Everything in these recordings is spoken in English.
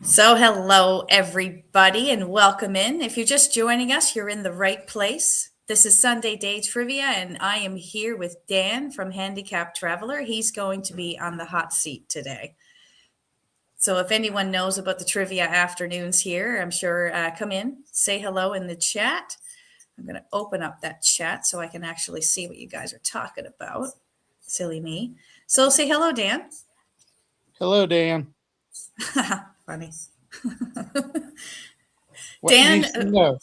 So, hello, everybody, and welcome in. If you're just joining us, you're in the right place. This is Sunday Day Trivia, and I am here with Dan from Handicapped Traveler. He's going to be on the hot seat today. So, if anyone knows about the trivia afternoons here, I'm sure come in, say hello in the chat. I'm going to open up that chat so I can actually see what you guys are talking about. Silly me. So, say hello, Dan. Hello, Dan. Funny. Dan, Dan,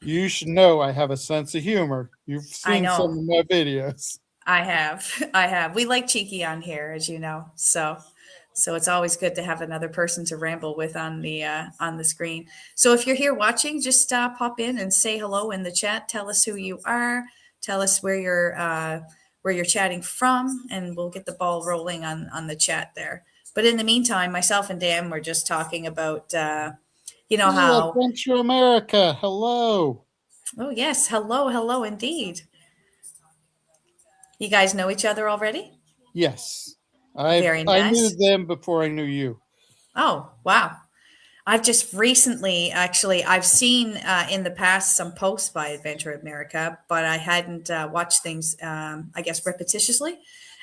you should know I have a sense of humor. You've I seen some know. of my videos. I have. I have. We like cheeky on here, as you know. So it's always good to have another person to ramble with on the screen. So if you're here watching, just pop in and say hello in the chat. Tell us who you are. Tell us where you're chatting from, and we'll get the ball rolling on the chat there. But in the meantime, myself and Dan were just talking about Ooh, how. Adventure America. Hello. Oh yes, hello indeed. You guys know each other already? Yes. Very I knew nice. them before I knew you. Oh, wow. I've just recently, actually, I've seen in the past some posts by Adventure America, but I hadn't watched things, I guess, repetitiously.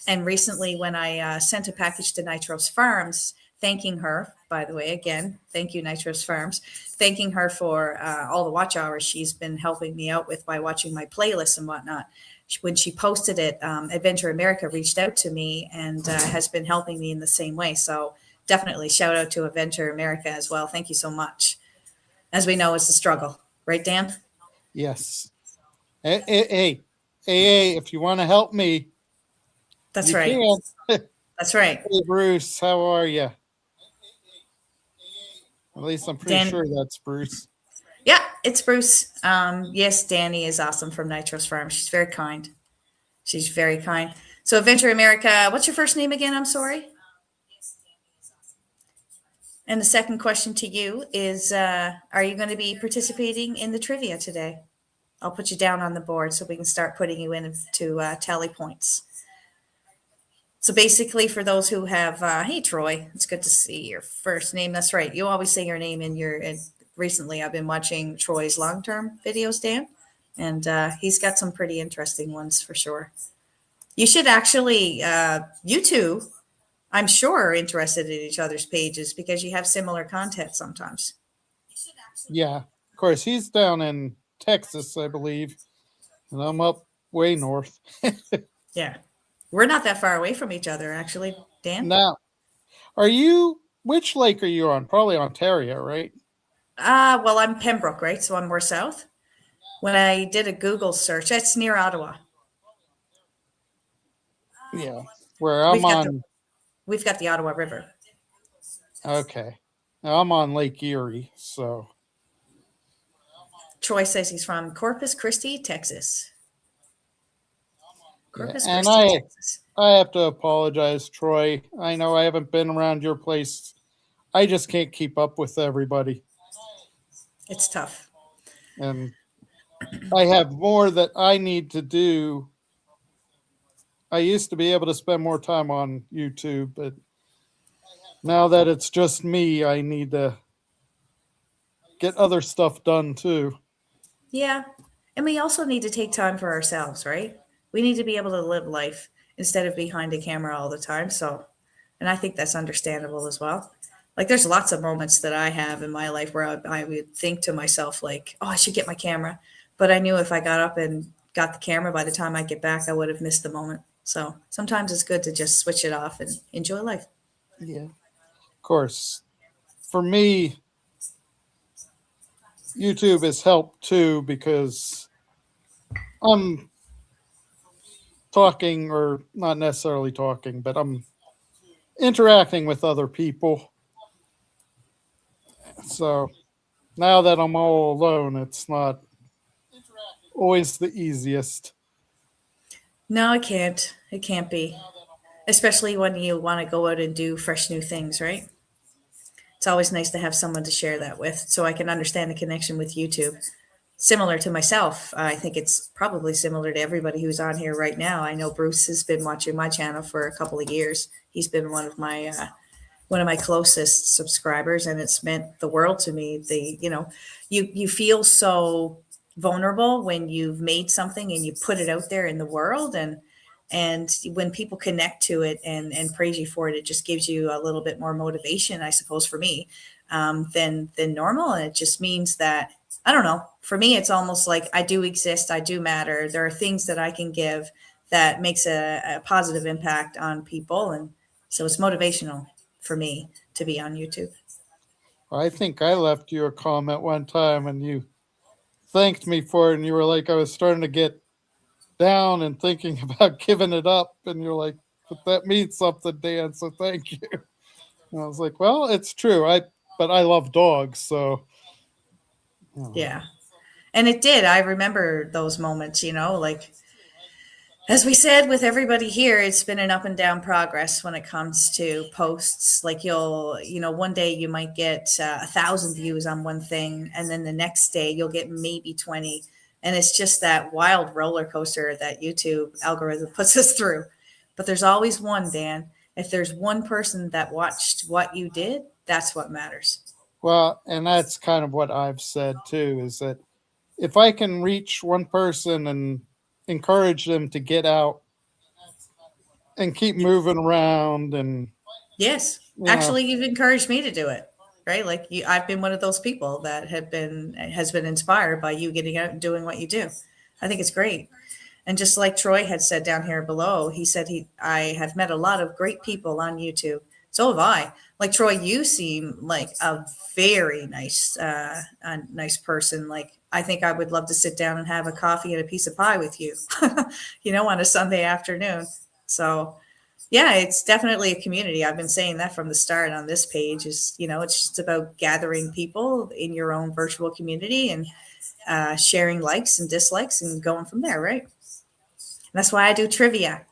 And recently, when I sent a package to Nitros Farms, thanking her, by the way, again, thank you, Nitros Farms, thanking her for all the watch hours she's been helping me out with by watching my playlists and whatnot. When she posted it, Adventure America reached out to me and has been helping me in the same way. So, definitely shout out to Adventure America as well. Thank you so much. As we know, it's a struggle, right, Dan? Yes. Hey, if you want to help me, That's you right. can. That's right. Hey, Bruce, how are you? At least I'm pretty Dan, sure that's Bruce. yeah, it's Bruce. Yes, Danny is awesome from Nitros Farm. She's very kind. She's very kind. So, Adventure America, what's your first name again? I'm sorry. And the second question to you is are you going to be participating in the trivia today? I'll put you down on the board so we can start putting you in to tally points. So basically, for those who have, hey Troy, it's good to see your first name. That's right. You always say your name in your. Recently, I've been watching Troy's long-term videos, Dan, and he's got some pretty interesting ones for sure. You should actually, you two, I'm sure, are interested in each other's pages because you have similar content sometimes. Yeah. Of course, he's down in Texas, I believe, and I'm up way north. Yeah, we're not that far away from each other, actually, Dan. Now, which lake are you on? Probably Ontario, right? Well, I'm Pembroke, right? So I'm more south. When I did a Google search, it's near Ottawa. Yeah. Where I'm We've got the on, we've got the Ottawa River. okay. Now I'm on Lake Erie, so Troy says he's from Corpus Christi, Texas. yeah. Corpus And Christi, Texas. I have to apologize, Troy. I know I haven't been around your place. I just can't keep up with everybody. It's tough. And I have more that I need to do. I used to be able to spend more time on YouTube, but now that it's just me, I need to get other stuff done too. Yeah. And we also need to take time for ourselves, right? We need to be able to live life instead of behind a camera all the time. So, and I think that's understandable as well. Like, there's lots of moments that I have in my life where I would think to myself, like, oh, I should get my camera. But I knew if I got up and got the camera, by the time I get back, I would have missed the moment. So sometimes it's good to just switch it off and enjoy life. Yeah. Of course, for me, YouTube has helped too because I'm talking, or not necessarily talking, but I'm interacting with other people. So now that I'm all alone, it's not always the easiest. No, it can't. It can't be. Especially when you want to go out and do fresh new things, right? It's always nice to have someone to share that with so I can understand the connection with YouTube. Similar to myself, I think it's probably similar to everybody who's on here right now. I know Bruce has been watching my channel for a couple of years. He's been one of my one of my closest subscribers, and it's meant the world to me. You feel so vulnerable when you've made something and you put it out there in the world, and when people connect to it and praise you for it, it just gives you a little bit more motivation, I suppose, for me, than normal. And it just means that, I don't know, for me, it's almost like I do exist, I do matter. There are things that I can give that makes a positive impact on people. And so it's motivational for me to be on YouTube. I think I left you a comment one time and you thanked me for it, and you were like, I was starting to get down and thinking about giving it up. And you're like, but that means something, Dan. So thank you. And I was like, well, it's true. But I love dogs. So, Yeah. And it did. I remember those moments, like, as we said with everybody here, it's been an up and down progress when it comes to posts. Like one day you might get 1,000 views on one thing, and then the next day you'll get maybe 20. And it's just that wild roller coaster that YouTube algorithm puts us through. But there's always one, Dan. If there's one person that watched what you did, that's what matters. well, and that's kind of what I've said too, is that if I can reach one person and encourage them to get out and keep moving around, and Yes. you know, Actually, you've encouraged me to do it, right? Like I've been one of those people that has been inspired by you getting out and doing what you do. I think it's great. And just like Troy had said down here below, he said I have met a lot of great people on YouTube. So have I. Like Troy, you seem like a very nice person. Like I think I would love to sit down and have a coffee and a piece of pie with you, on a Sunday afternoon. So yeah, it's definitely a community. I've been saying that from the start on this page is, it's just about gathering people in your own virtual community and sharing likes and dislikes and going from there, right? And that's why I do trivia.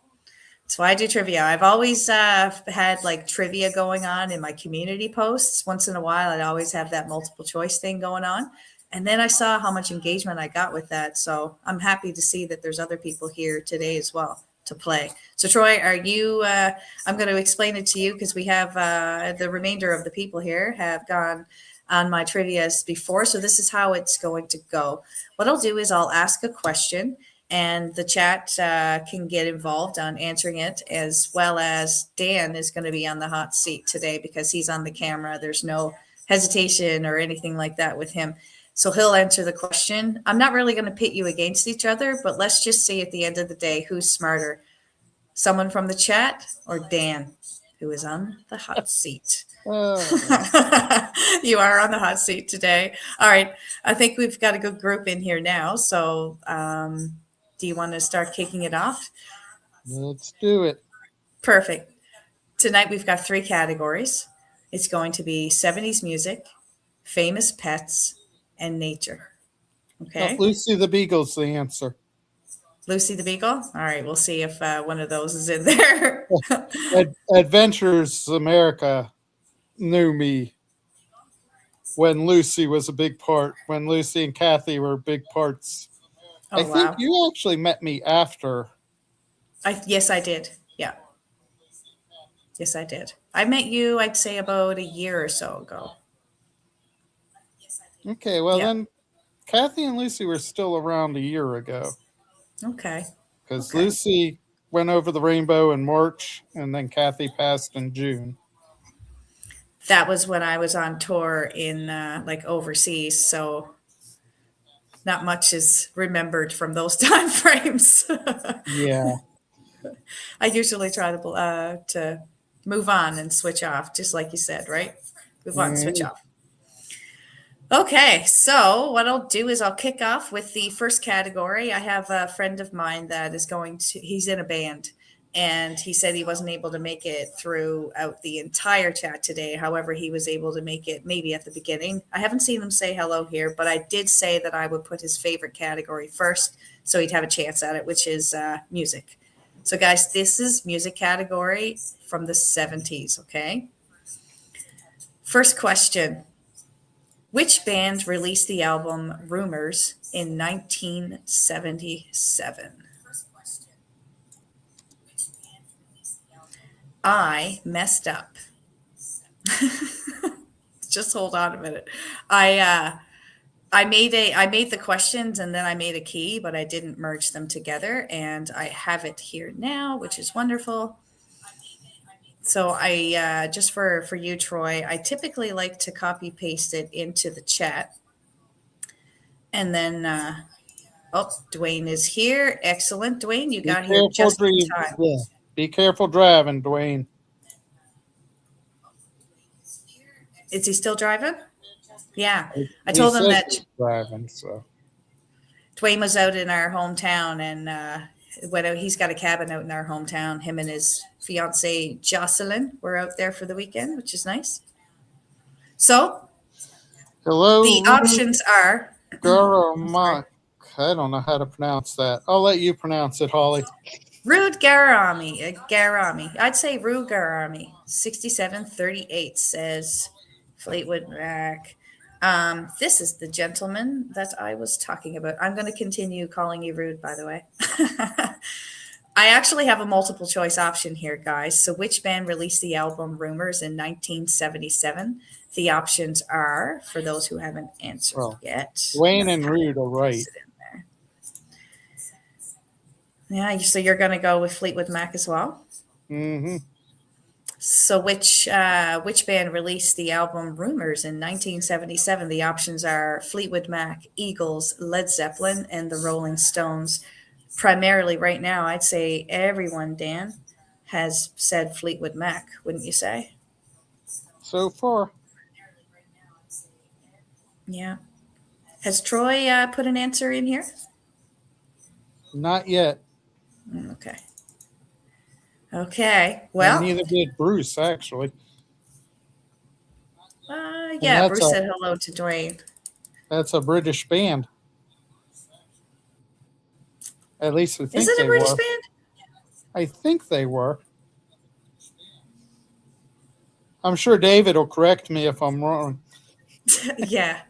That's why I do trivia. I've always had like trivia going on in my community posts. Once in a while, I'd always have that multiple choice thing going on. And then I saw how much engagement I got with that. So I'm happy to see that there's other people here today as well to play. So Troy, are you, I'm going to explain it to you because we have the remainder of the people here have gone on my trivias before. So this is how it's going to go. What I'll do is I'll ask a question and the chat can get involved on answering it, as well as Dan is going to be on the hot seat today because he's on the camera. There's no hesitation or anything like that with him. So he'll answer the question. I'm not really going to pit you against each other, but let's just see at the end of the day who's smarter, someone from the chat or Dan, who is on the hot seat. You are on the hot seat today. All right. I think we've got a good group in here now. So do you want to start kicking it off? let's do it. Perfect. Tonight we've got 3 categories. It's going to be 70s music, famous pets, and nature. Okay. Lucy the Beagle's the answer. Lucy the Beagle. All right. We'll see if one of those is in there. Adventures America knew me when Lucy was a big part, when Lucy and Kathy were big parts. Oh, I think wow. you actually met me after. Yes, I did. Yeah. Yes, I did. I met you, I'd say, about a year or so ago. Okay, well Yeah. then Kathy and Lucy were still around a year ago. Okay. Because Okay. Lucy went over the rainbow in March and then Kathy passed in June. That was when I was on tour in like overseas. So not much is remembered from those time frames. Yeah. I usually try to move on and switch off, just like you said, right? Move on, switch off. Okay, so what I'll do is I'll kick off with the first category. I have a friend of mine that is he's in a band, and he said he wasn't able to make it throughout the entire chat today. However, he was able to make it maybe at the beginning. I haven't seen him say hello here, but I did say that I would put his favorite category first, so he'd have a chance at it, which is music. So guys, this is music category from the 70s, okay? First question. Which band released the album Rumors in 1977? I Messed Up, Just hold on a minute. I made the questions and then I made a key, but I didn't merge them together, and I have it here now, which is wonderful. So I just for you, Troy, I typically like to copy paste it into the chat, and then oh, Dwayne is here. Excellent, Dwayne, you Be got here careful, just in time. yeah. Be careful driving, Dwayne. Is he still driving? Yeah, I He told him says that he's driving, so. Dwayne was out in our hometown, and he's got a cabin out in our hometown. Him and his fiancee Jocelyn were out there for the weekend, which is nice. So Hello, the options are. Rugarama. I don't know how to pronounce that. I'll let you pronounce it, Holly. Rude Garami, Garami. I'd say Rude Garami. 6738 says Fleetwood Mac. This is the gentleman that I was talking about. I'm going to continue calling you Rude, by the way. I actually have a multiple choice option here, guys. So, which band released the album Rumors in 1977? The options are, for those who haven't answered yet. Dwayne and Rude are right. Yeah, so you're going to go with Fleetwood Mac as well? Mm-hmm. So which band released the album Rumors in 1977? The options are Fleetwood Mac, Eagles, Led Zeppelin, and the Rolling Stones. Primarily right now, I'd say everyone, Dan, has said Fleetwood Mac, wouldn't you say? So far. Yeah. Has Troy put an answer in here? Not yet. Okay. Okay. Well, and neither did Bruce, actually. yeah, Bruce said hello to Dwayne. That's a British band. At least I think Is it a British band? I think they were. I'm sure David will correct me if I'm wrong. Yeah.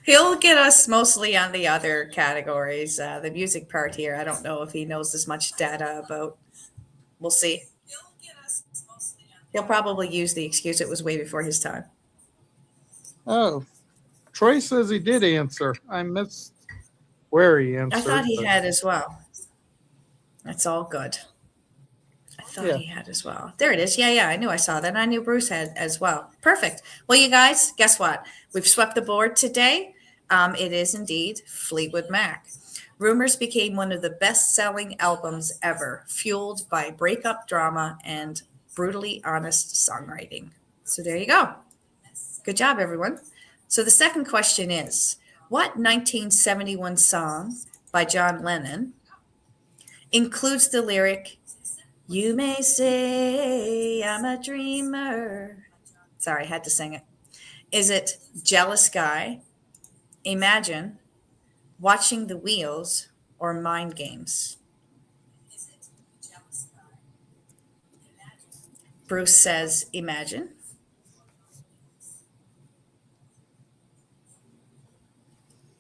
He'll get us mostly on the other categories. The music part here, I don't know if he knows as much data about. We'll see. He'll probably use the excuse it was way before his time. Oh, Troy says he did answer. I missed where he answered. I thought he had as well. That's all good. I thought he had as well. There it is. Yeah, I knew I saw that. And I knew Bruce had as well. Perfect. Well, you guys, guess what? We've swept the board today. It is indeed Fleetwood Mac. Rumors became one of the best-selling albums ever, fueled by breakup drama and brutally honest songwriting. So there you go. Good job, everyone. So the second question is, what 1971 song by John Lennon includes the lyric, "You may say I'm a dreamer"? Sorry, I had to sing it. Is it Jealous Guy, Imagine, Watching the Wheels, or Mind Games? Bruce says Imagine.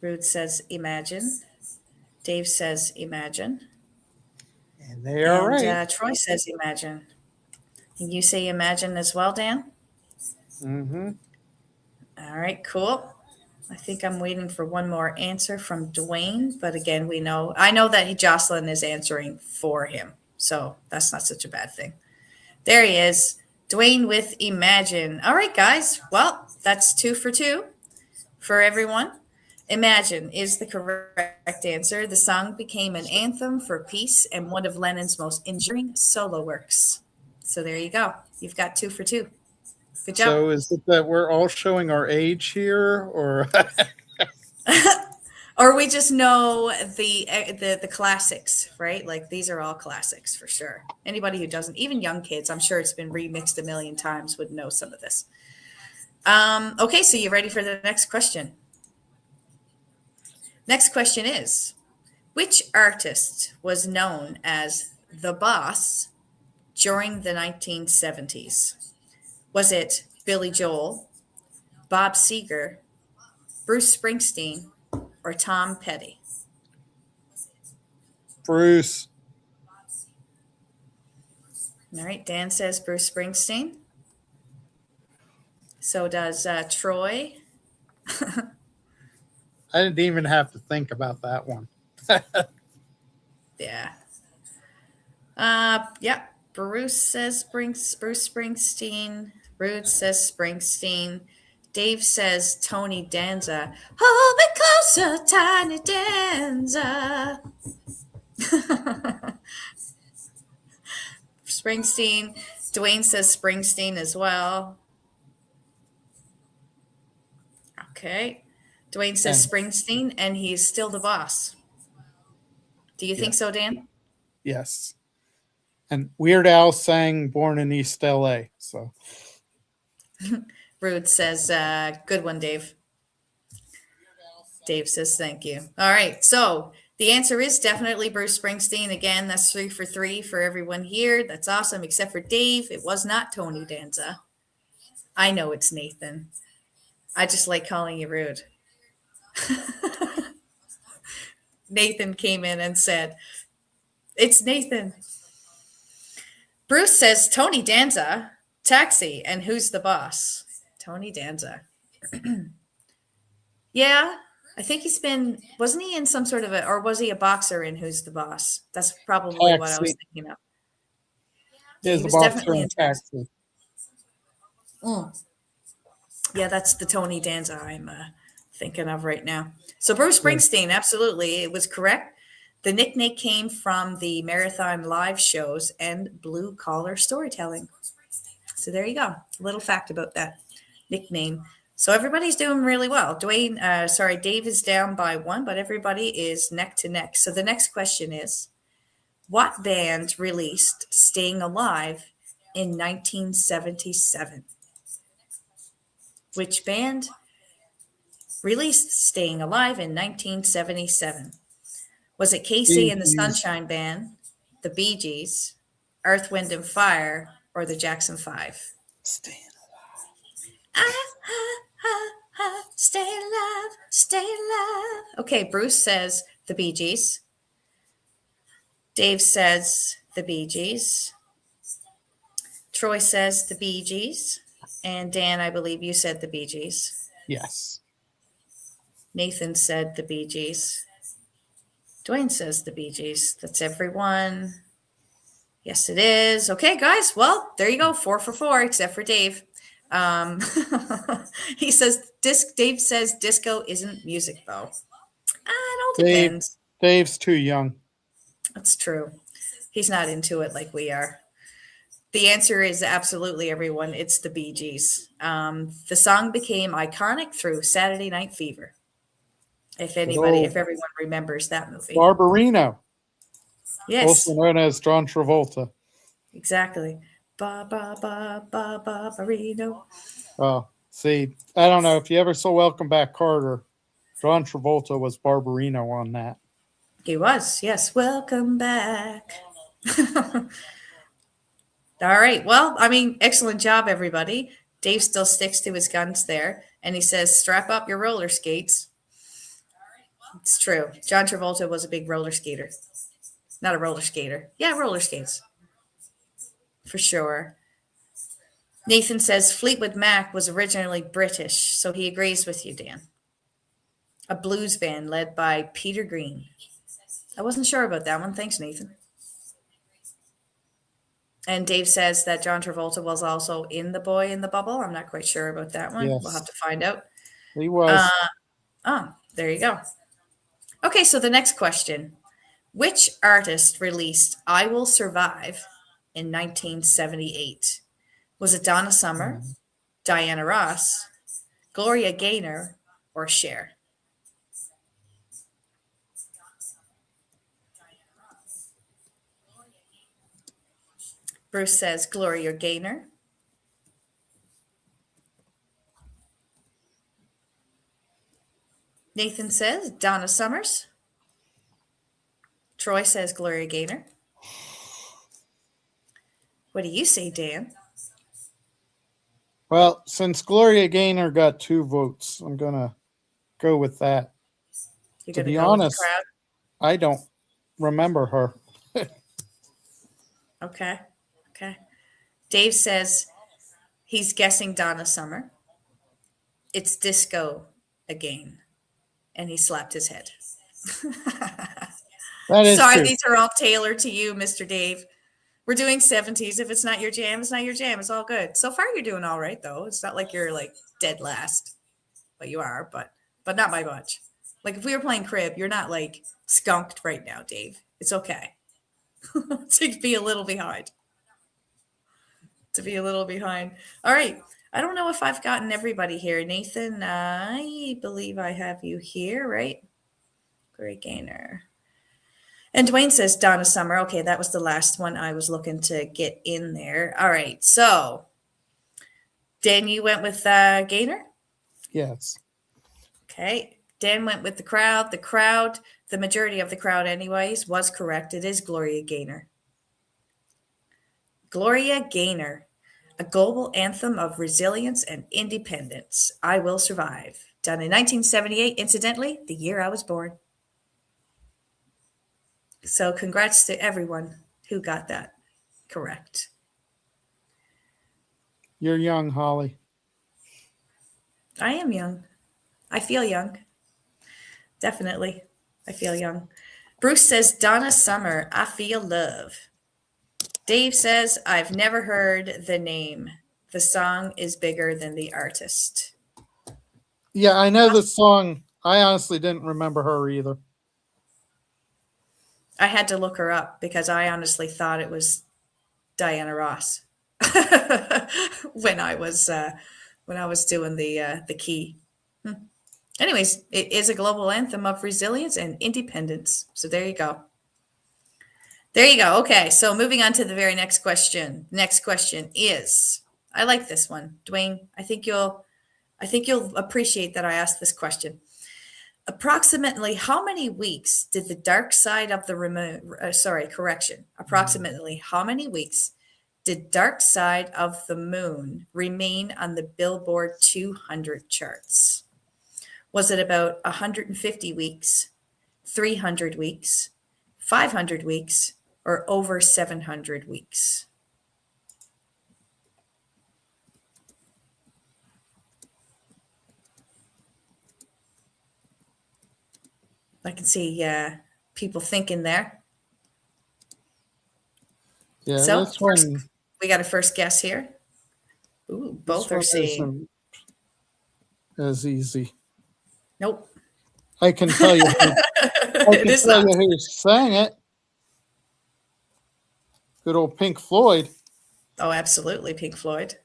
Rude says Imagine. Dave says Imagine. And they are right. Troy says Imagine. And you say Imagine as well, Dan? Mm-hmm. All right, cool. I think I'm waiting for one more answer from Dwayne, but again, I know that Jocelyn is answering for him, so that's not such a bad thing. There he is, Dwayne with Imagine. All right, guys. Well, that's 2 for 2 for everyone. Imagine is the correct answer. The song became an anthem for peace and one of Lennon's most enduring solo works. So there you go. You've got 2 for 2. Good job. So is it that we're all showing our age here, or or we just know the classics, right? Like these are all classics for sure. Anybody who doesn't, even young kids, I'm sure it's been remixed a million times, would know some of this. Okay, so you ready for the next question? Next question is, which artist was known as the Boss during the 1970s? Was it Billy Joel, Bob Seger, Bruce Springsteen, or Tom Petty? Bruce? All right, Dan says Bruce Springsteen. So does Troy. I didn't even have to think about that one. Yeah. Yep. Bruce Springsteen. Rude says Springsteen. Dave says Tony Danza. Hold me closer, Tiny Danza. Springsteen. Dwayne says Springsteen as well. Okay. Dwayne says And Springsteen, and he's still the boss. Do you yeah, think so, Dan? yes. And Weird Al sang Born in East LA. So Rude says, good one, Dave. Dave says, thank you. All right. So the answer is definitely Bruce Springsteen. Again, that's 3 for 3 for everyone here. That's awesome, except for Dave. It was not Tony Danza. I know it's Nathan. I just like calling you rude. Nathan came in and said, it's Nathan. Bruce says, Tony Danza, Taxi, and Who's the Boss? Tony Danza. Yeah, I think wasn't he in some sort of or was he a boxer in Who's the Boss? That's probably what I was thinking of. He was boxer definitely in Taxi. Yeah, that's the Tony Danza I'm thinking of right now. So Bruce Springsteen, absolutely, it was correct. The nickname came from the marathon live shows and blue collar storytelling. So there you go. A little fact about that nickname. So everybody's doing really well. Dave is down by 1, but everybody is neck to neck. So the next question is, what band released Staying Alive in 1977? Which band released Staying Alive in 1977? Was it Casey and the Sunshine Band, the Bee Gees, Earth, Wind and Fire, or the Jackson 5? Staying alive. Stay alive, stay alive. Okay, Bruce says the Bee Gees. Dave says the Bee Gees. Troy says the Bee Gees. And Dan, I believe you said the Bee Gees. Yes. Nathan said the Bee Gees. Dwayne says the Bee Gees. That's everyone. Yes, it is. Okay, guys. Well, there you go. 4 for 4, except for Dave. He says Dave says disco isn't music, though. It all depends. Dave's too young. That's true. He's not into it like we are. The answer is absolutely, everyone. It's the Bee Gees. The song became iconic through Saturday Night Fever. If everyone remembers that movie. Barbarino. Yes. Also known as John Travolta. Exactly. Barbarino. Oh, see, I don't know if you ever saw Welcome Back, Carter. John Travolta was Barbarino on that. He was, yes. Welcome back. All right. Well, I mean, excellent job, everybody. Dave still sticks to his guns there, and he says, strap up your roller skates. It's true. John Travolta was a big roller skater. Not a roller skater. Yeah, roller skates. For sure. Nathan says Fleetwood Mac was originally British, so he agrees with you, Dan. A blues band led by Peter Green. I wasn't sure about that one. Thanks, Nathan. And Dave says that John Travolta was also in The Boy in the Bubble. I'm not quite sure about that one. Yes. We'll have to find out. He was. There you go. Okay, so the next question. Which artist released I Will Survive in 1978? Was it Donna Summer, Diana Ross, Gloria Gaynor, or Cher? Bruce says Gloria Gaynor. Nathan says Donna Summers. Troy says Gloria Gaynor. What do you say, Dan? Well, since Gloria Gaynor got 2 votes, I'm going to go with that. You're To going to be go honest, with the crowd? I don't remember her. Okay. Dave says he's guessing Donna Summer. It's disco again. And he slapped his head. That is Sorry, true. these are all tailored to you, Mr. Dave. We're doing 70s. If it's not your jam, it's not your jam. It's all good. So far, you're doing all right, though. It's not like you're like dead last, but you are, but not by much. Like if we were playing crib, you're not like skunked right now, Dave. It's okay to be a little behind. To be a little behind. All right. I don't know if I've gotten everybody here. Nathan, I believe I have you here, right? Great Gainer. And Dwayne says Donna Summer. Okay, that was the last one I was looking to get in there. All right. So, Dan, you went with Gainer? Yes. Okay. Dan went with the crowd. The majority of the crowd, anyways, was correct. It is Gloria Gaynor. Gloria Gaynor, a global anthem of resilience and independence. I Will Survive. Done in 1978, incidentally, the year I was born. So, congrats to everyone who got that correct. You're young, Holly. I am young. I feel young. Definitely. I feel young. Bruce says, Donna Summer, I feel love. Dave says, I've never heard the name. The song is bigger than the artist. Yeah, I know the song. I honestly didn't remember her either. I had to look her up because I honestly thought it was Diana Ross when I was doing the key. Anyways, it is a global anthem of resilience and independence. So there you go. There you go. Okay, so moving on to the very next question. Next question is, I like this one, Dwayne. I think you'll appreciate that I asked this question. Approximately how many weeks did the dark side of the Approximately how many weeks did Dark Side of the Moon remain on the Billboard 200 charts? Was it about 150 weeks, 300 weeks, 500 weeks, or over 700 weeks? I can see people thinking there. Yeah, So this one. we got a first guess here. Ooh, both are saying as easy. nope. I can tell you. It is not. Who sang it. Good old Pink Floyd. Oh, absolutely, Pink Floyd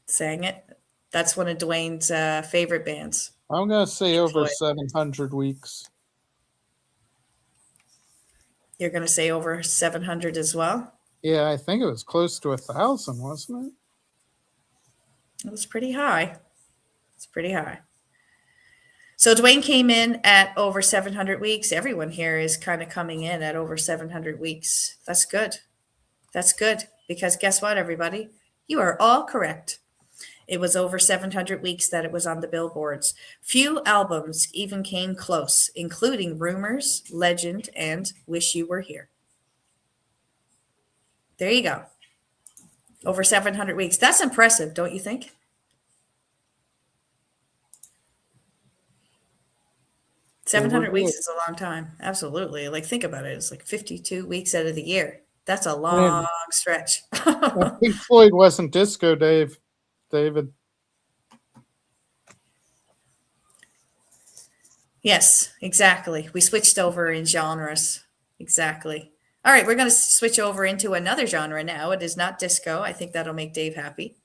sang it. That's one of Dwayne's favorite bands. I'm going to say Pink over Floyd. 700 weeks. You're going to say over 700 as well? Yeah, I think it was close to 1,000, wasn't it? It was pretty high. It's pretty high. So Dwayne came in at over 700 weeks. Everyone here is kind of coming in at over 700 weeks. That's good. That's good because guess what, everybody? You are all correct. It was over 700 weeks that it was on the billboards. Few albums even came close, including Rumors, Legend, and Wish You Were Here. There you go. Over 700 weeks. That's impressive, don't you think? 700 weeks is a long time. Absolutely. Like, think about it. It's like 52 weeks out of the year. That's a long stretch. Pink Floyd wasn't disco, David. Yes, exactly. We switched over in genres. Exactly. All right, we're going to switch over into another genre now. It is not disco. I think that'll make Dave happy.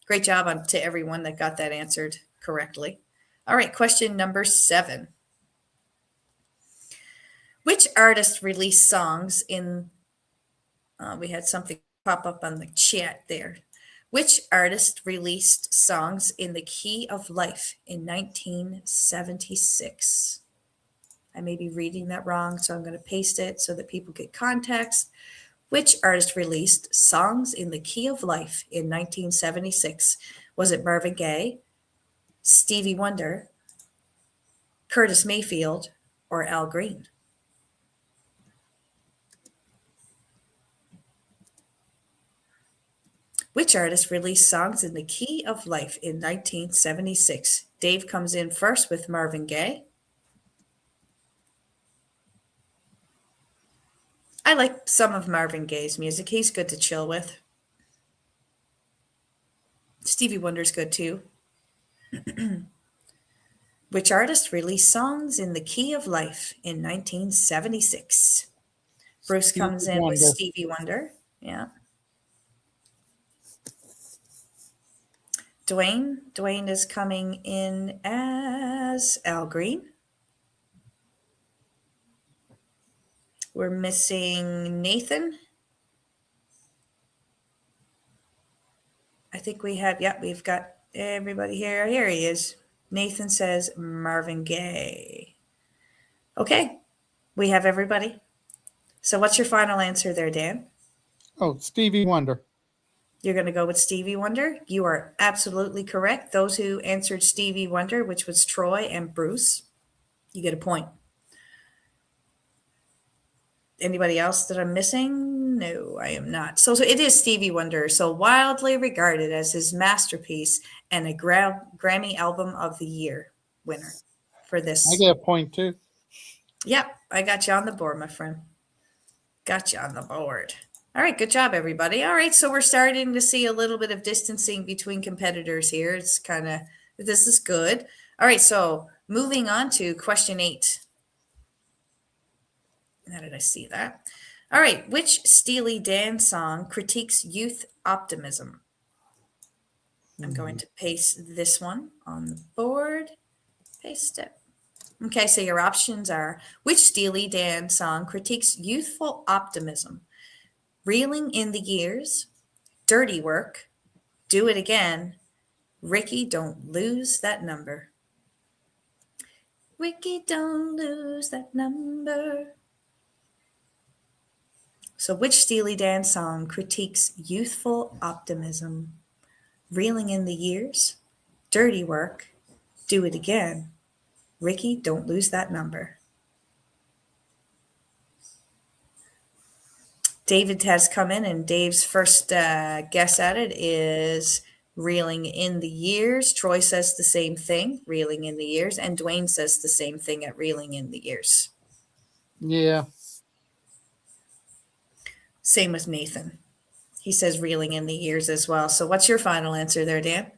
Great job to everyone that got that answered correctly. All right, question number 7. Which artist released songs in, we had something pop up on the chat there. Which artist released songs in the key of life in 1976? I may be reading that wrong, so I'm going to paste it so that people get context. Which artist released songs in the key of life in 1976? Was it Marvin Gaye, Stevie Wonder, Curtis Mayfield, or Al Green? Which artist released songs in the key of life in 1976? Dave comes in first with Marvin Gaye. I like some of Marvin Gaye's music. He's good to chill with. Stevie Wonder's good too. Which artist released songs in the key of life in 1976? Bruce Stevie comes in with Wonder. Stevie Wonder. Yeah. Dwayne is coming in as Al Green. We're missing Nathan. I think we've got everybody here. Here he is. Nathan says Marvin Gaye. Okay, we have everybody. So what's your final answer there, Dan? Oh, Stevie Wonder. You're going to go with Stevie Wonder? You are absolutely correct. Those who answered Stevie Wonder, which was Troy and Bruce, you get a point. Anybody else that I'm missing? No, I am not. So it is Stevie Wonder, so widely regarded as his masterpiece and a Grammy Album of the Year winner for I this. get a point too. Yep, I got you on the board, my friend. Got you on the board. All right, good job, everybody. All right, so we're starting to see a little bit of distancing between competitors here. It's this is good. All right, so moving on to question 8. How did I see that? All right, which Steely Dan song critiques youth optimism? I'm going to paste this one on the board. Paste it. Okay, so your options are: which Steely Dan song critiques youthful optimism? Reeling in the Years, Dirty Work, Do It Again, Ricky, Don't Lose That Number. Ricky, don't lose that number. So which Steely Dan song critiques youthful optimism? Reeling in the Years, Dirty Work, Do It Again, Ricky, Don't Lose That Number. David has come in, and Dave's first guess at it is Reeling in the Years. Troy says the same thing, Reeling in the Years, and Dwayne says the same thing at Reeling in the Years. Yeah. Same with Nathan. He says Reeling in the Years as well. So what's your final answer there, Dan?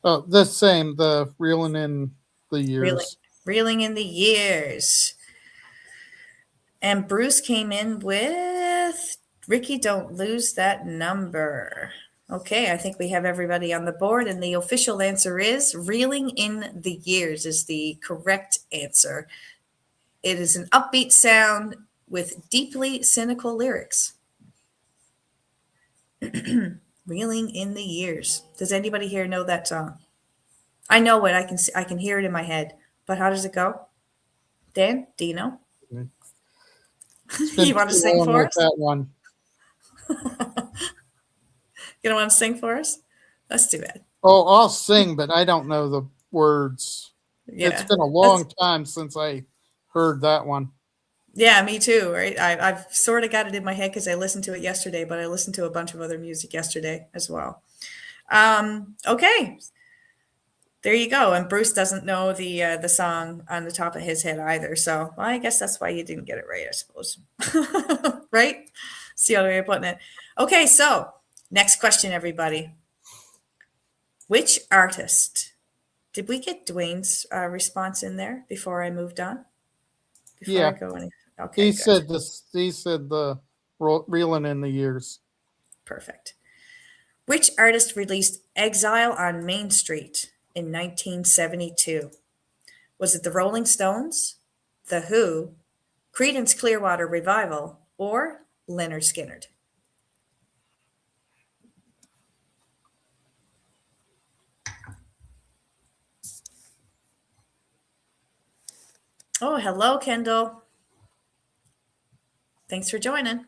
Oh, the same. The reeling in the years. Reeling in the Years. And Bruce came in with Ricky, Don't Lose That Number. Okay, I think we have everybody on the board, and the official answer is Reeling in the Years is the correct answer. It is an upbeat sound with deeply cynical lyrics. Reeling in the Years. Does anybody here know that song? I know it. I can hear it in my head. But how does it go? Dan, do you know? You want to sing for us? That one. You don't want to sing for us? That's too bad. Oh, I'll sing, but I don't know the words. Yeah, it's been a long time since I heard that one. Yeah, me too. Right, I've sort of got it in my head because I listened to it yesterday, but I listened to a bunch of other music yesterday as well. Okay, there you go. And Bruce doesn't know the song on the top of his head either. So well, I guess that's why you didn't get it right, I suppose. Right? It's the other way of putting it. Okay, so next question, everybody. Which artist? Did we get Dwayne's response in there before I moved on? Before I go any. Okay, he said this. He said the reeling in the years. Perfect. Which artist released "Exile on Main Street" in 1972? Was it the Rolling Stones, The Who, Creedence Clearwater Revival, or Leonard Skinner? Oh, hello, Kendall. Thanks for joining.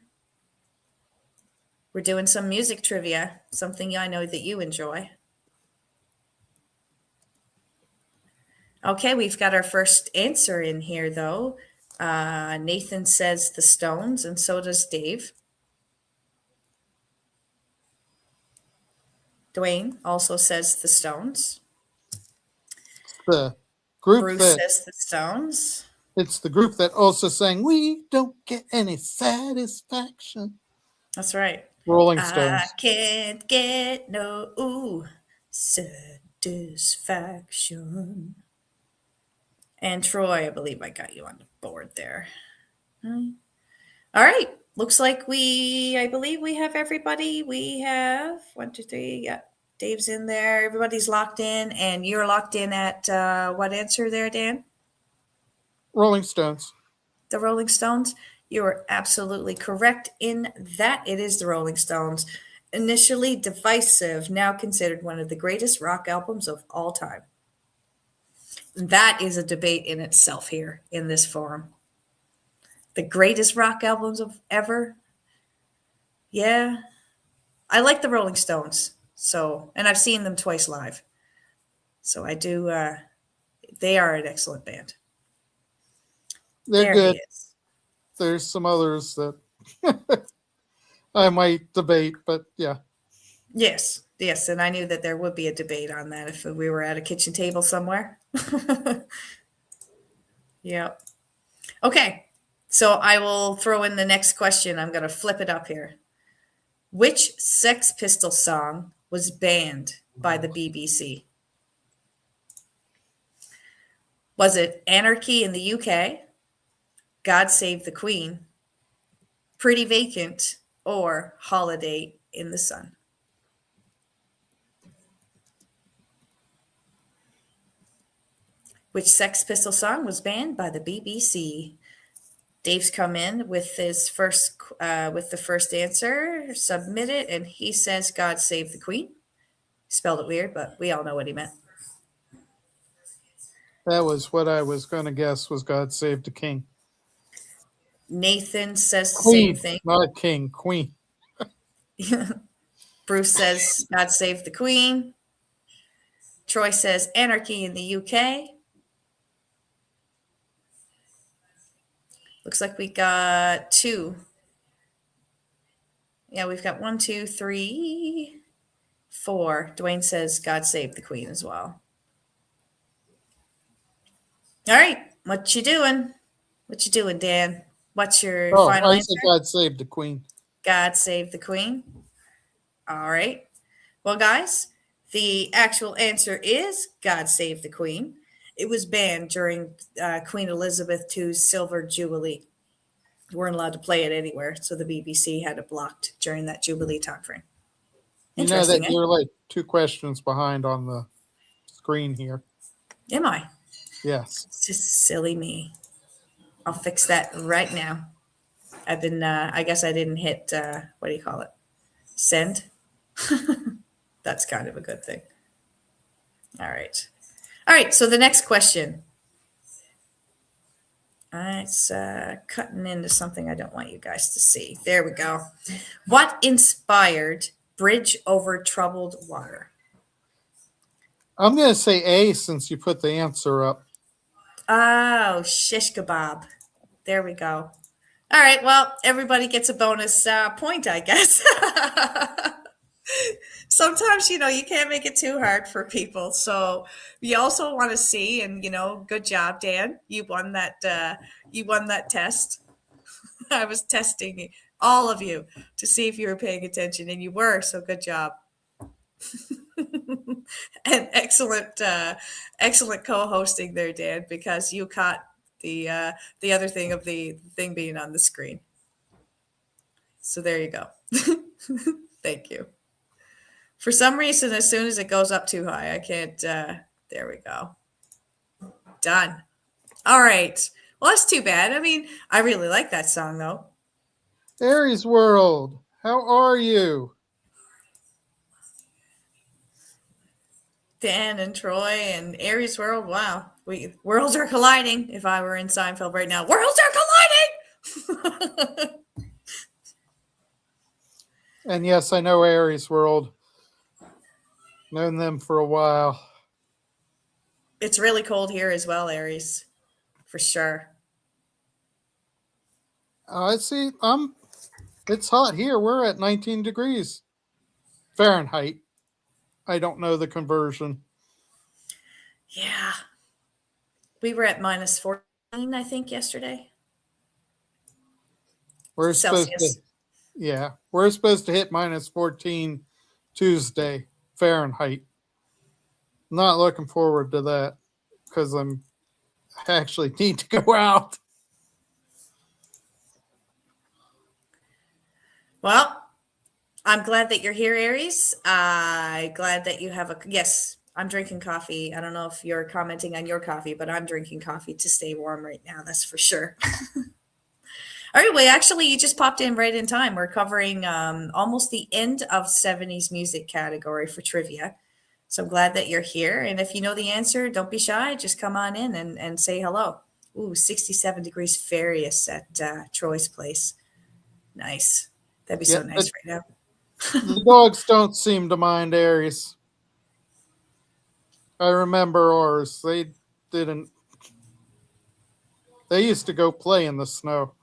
We're doing some music trivia, something I know that you enjoy. Okay, we've got our first answer in here, though. Nathan says the Stones, and so does Dave. Dwayne also says the Stones. The group Bruce that says the Stones. it's the group that also sang "We Don't Get Any Satisfaction." That's right. Rolling I Stones. can't get no satisfaction. And Troy, I believe I got you on the board there. All right. Looks like I believe we have everybody. We have 1, 2, 3. Yeah. Dave's in there. Everybody's locked in. And you're locked in at what answer there, Dan? Rolling Stones. The Rolling Stones? You are absolutely correct in that. It is the Rolling Stones. Initially divisive, now considered one of the greatest rock albums of all time. That is a debate in itself here in this forum. The greatest rock albums of ever? Yeah. I like the Rolling Stones. So, and I've seen them twice live. So I do, they are an excellent band. They're There he good. is. There's some others that I might debate, but yeah. Yes, yes. And I knew that there would be a debate on that if we were at a kitchen table somewhere. Yeah. Okay. So I will throw in the next question. I'm going to flip it up here. Which Sex Pistols song was banned by the BBC? Was it Anarchy in the UK, God Save the Queen, Pretty Vacant, or Holiday in the Sun? Which Sex Pistol song was banned by the BBC? Dave's come in with the first answer. Submit it, and he says God Save the Queen. Spelled it weird, but we all know what he meant. That was what I was going to guess was God Save the King. Nathan says the same Queen, thing. not King, Queen. Bruce says God Save the Queen. Troy says Anarchy in the UK. Looks like we got 2. Yeah, we've got 1, 2, 3, 4. Dwayne says God Save the Queen as well. All right, what you doing? What you doing, Dan? What's your final I answer? said God Save the Queen. God Save the Queen. All right. Well, guys, the actual answer is God Save the Queen. It was banned during Queen Elizabeth II's Silver Jubilee. We weren't allowed to play it anywhere, so the BBC had it blocked during that Jubilee time frame. You know that Interesting, eh? you're like 2 questions behind on the screen here. Am I? Yes. It's just silly me. I'll fix that right now. I've been, I guess I didn't hit, what do you call it? Send. That's kind of a good thing. All right. All right. So the next question. It's cutting into something I don't want you guys to see. There we go. What inspired Bridge Over Troubled Water? I'm going to say A since you put the answer up. Oh, shish kebab. There we go. All right. Well, everybody gets a bonus point, I guess. Sometimes, you can't make it too hard for people. So we also want to see, and good job, Dan. You won that. You won that test. I was testing all of you to see if you were paying attention, and you were. So good job. And excellent co-hosting there, Dan, because you caught the other thing of the thing being on the screen. So there you go. Thank you. For some reason, as soon as it goes up too high, I can't. There we go. Done. All right. Well, that's too bad. I mean, I really like that song, though. Aries World, how are you? Dan and Troy and Aries World. Wow. Worlds are colliding. If I were in Seinfeld right now, worlds are colliding. And yes, I know Aries World. Known them for a while. It's really cold here as well, Aries. For sure. I see. It's hot here. We're at 19 degrees Fahrenheit. I don't know the conversion. Yeah. We were at minus 14, I think, yesterday. We're supposed to, Celsius. yeah, we're supposed to hit minus 14 Tuesday Fahrenheit. Not looking forward to that because I actually need to go out. Well, I'm glad that you're here, Aries. Glad that you have a yes. I'm drinking coffee. I don't know if you're commenting on your coffee, but I'm drinking coffee to stay warm right now. That's for sure. All right. Well, actually, you just popped in right in time. We're covering almost the end of 70s music category for trivia. So I'm glad that you're here. And if you know the answer, don't be shy. Just come on in and say hello. Ooh, 67 degrees Fahrenheit at Troy's place. Nice. That'd be Yeah, so nice right now. the dogs don't seem to mind Aries. I remember ours. They didn't. They used to go play in the snow.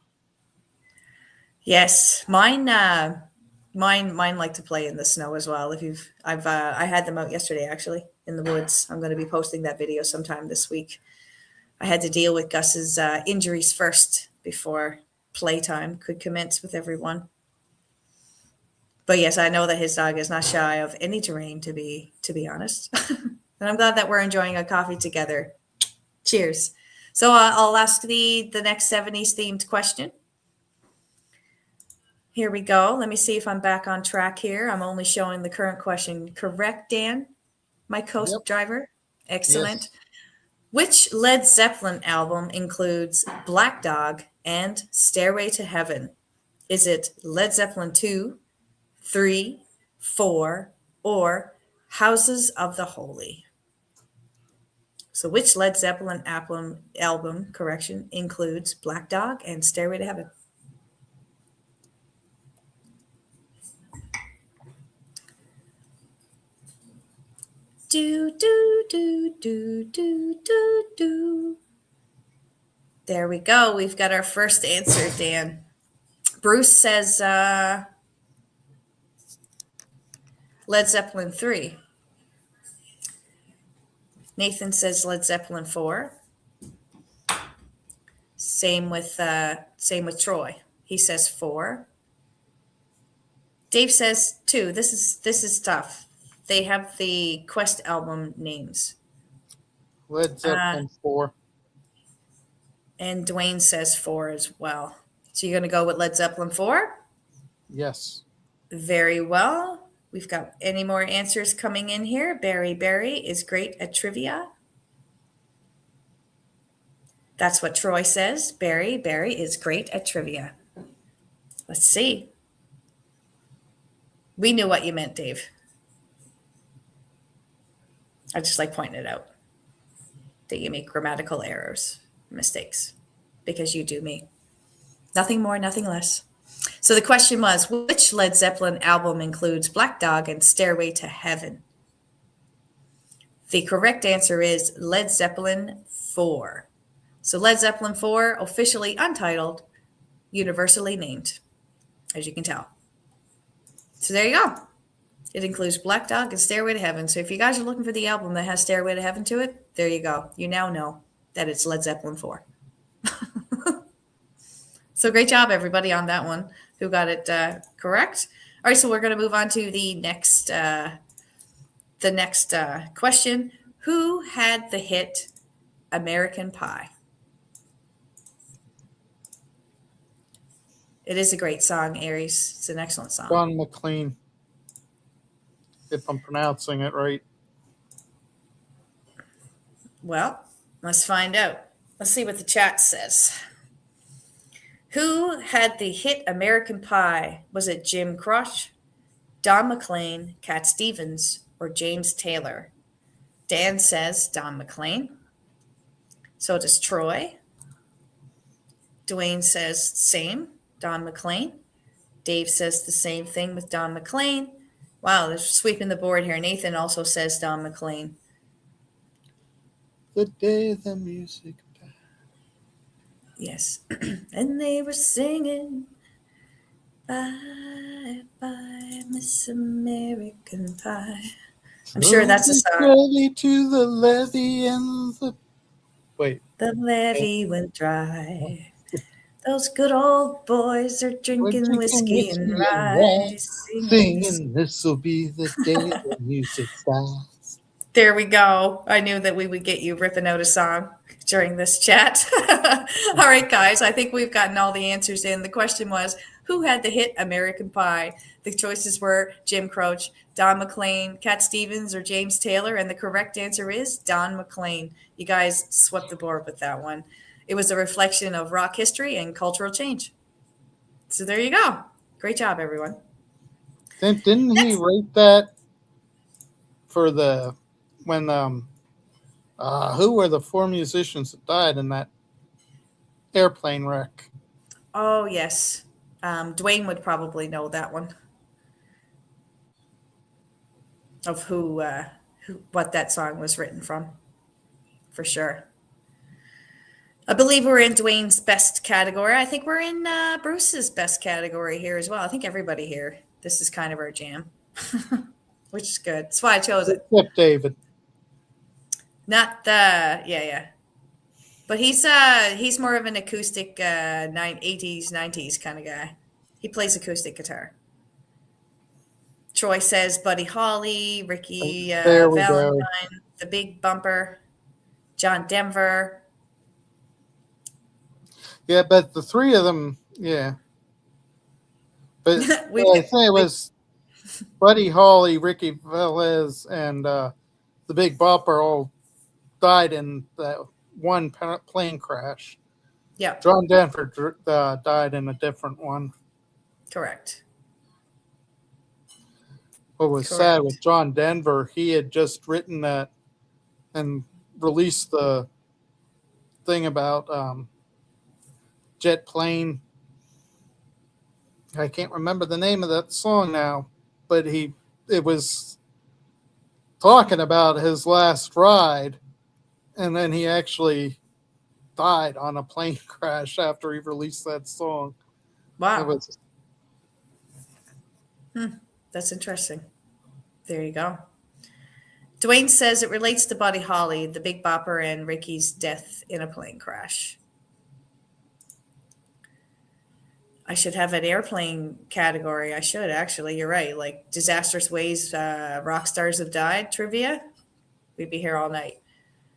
Yes, mine like to play in the snow as well. If you've, I had them out yesterday actually in the woods. I'm going to be posting that video sometime this week. I had to deal with Gus's injuries first before playtime could commence with everyone. But yes, I know that his dog is not shy of any terrain. To be honest, and I'm glad that we're enjoying a coffee together. Cheers. So I'll ask the next 70s themed question. Here we go. Let me see if I'm back on track here. I'm only showing the current question. Correct, Dan, my Yep. co-driver? Excellent. Yes. Which Led Zeppelin album includes Black Dog and Stairway to Heaven? Is it Led Zeppelin 2, 3, 4, or Houses of the Holy? So which Led Zeppelin album correction includes Black Dog and Stairway to Heaven? Do, do, do, do, do, do, do. There we go. We've got our first answer, Dan. Bruce says Led Zeppelin 3. Nathan says Led Zeppelin 4. Same with Troy. He says 4. Dave says 2. This is tough. They have the Quest album names. Led Zeppelin 4. And Dwayne says 4 as well. So you're going to go with Led Zeppelin 4? Yes. Very well. We've got any more answers coming in here. Barry is great at trivia. That's what Troy says. Barry is great at trivia. Let's see. We knew what you meant, Dave. I just like pointing it out that you make grammatical errors, mistakes, because you do me. Nothing more, nothing less. So the question was, which Led Zeppelin album includes Black Dog and Stairway to Heaven? The correct answer is Led Zeppelin 4. So Led Zeppelin 4, officially untitled, universally named, as you can tell. So there you go. It includes Black Dog and Stairway to Heaven. So if you guys are looking for the album that has Stairway to Heaven to it, there you go. You now know that it's Led Zeppelin 4. So great job, everybody, on that one who got it correct. All right, so we're going to move on to the next question. Who had the hit American Pie? It is a great song, Aries. It's an excellent song. John McLean, if I'm pronouncing it right. Well, let's find out. Let's see what the chat says. Who had the hit American Pie? Was it Jim Crush, Don McLean, Cat Stevens, or James Taylor? Dan says Don McLean. So does Troy. Dwayne says same, Don McLean. Dave says the same thing with Don McLean. Wow, they're sweeping the board here. Nathan also says Don McLean. The day the music died. Yes. And they were singing, bye, bye, Miss American Pie. I'm sure that's a song. Ready to the levee and the wait. The levee went dry. Those good old boys are We're drinking drinking whiskey and whiskey and rye, rye, singing this. singing "This'll be the day the music stops." There we go. I knew that we would get you ripping out a song during this chat. All right, guys, I think we've gotten all the answers in. The question was, who had the hit American Pie? The choices were Jim Croce, Don McLean, Cat Stevens, or James Taylor. And the correct answer is Don McLean. You guys swept the board with that one. It was a reflection of rock history and cultural change. So there you go. Great job, everyone. Didn't he write that for the when who were the four musicians that died in that airplane wreck? Oh, yes. Dwayne would probably know that one of what that song was written from, for sure. I believe we're in Dwayne's best category. I think we're in Bruce's best category here as well. I think everybody here, this is kind of our jam, which is good. That's why I chose it. Except David. Not the yeah. But he's more of an acoustic 80s, 90s kind of guy. He plays acoustic guitar. Troy says Buddy Holly, Ricky There we Valentine, go. The Big Bumper, John Denver. Yeah, but the three of them, yeah. But I think it was Buddy Holly, Ricky Velez, and the Big Bopper all died in that one plane crash. Yeah, John Denver died in a different one. correct. What was sad with John Denver, he had just written that and released the thing about jet plane. I can't remember the name of that song now, but it was talking about his last ride, and then he actually died on a plane crash after he released that song. Wow. That's interesting. There you go. Dwayne says it relates to Buddy Holly, the Big Bopper, and Ricky's death in a plane crash. I should have an airplane category. I should, actually. You're right. Like disastrous ways rock stars have died trivia. We'd be here all night.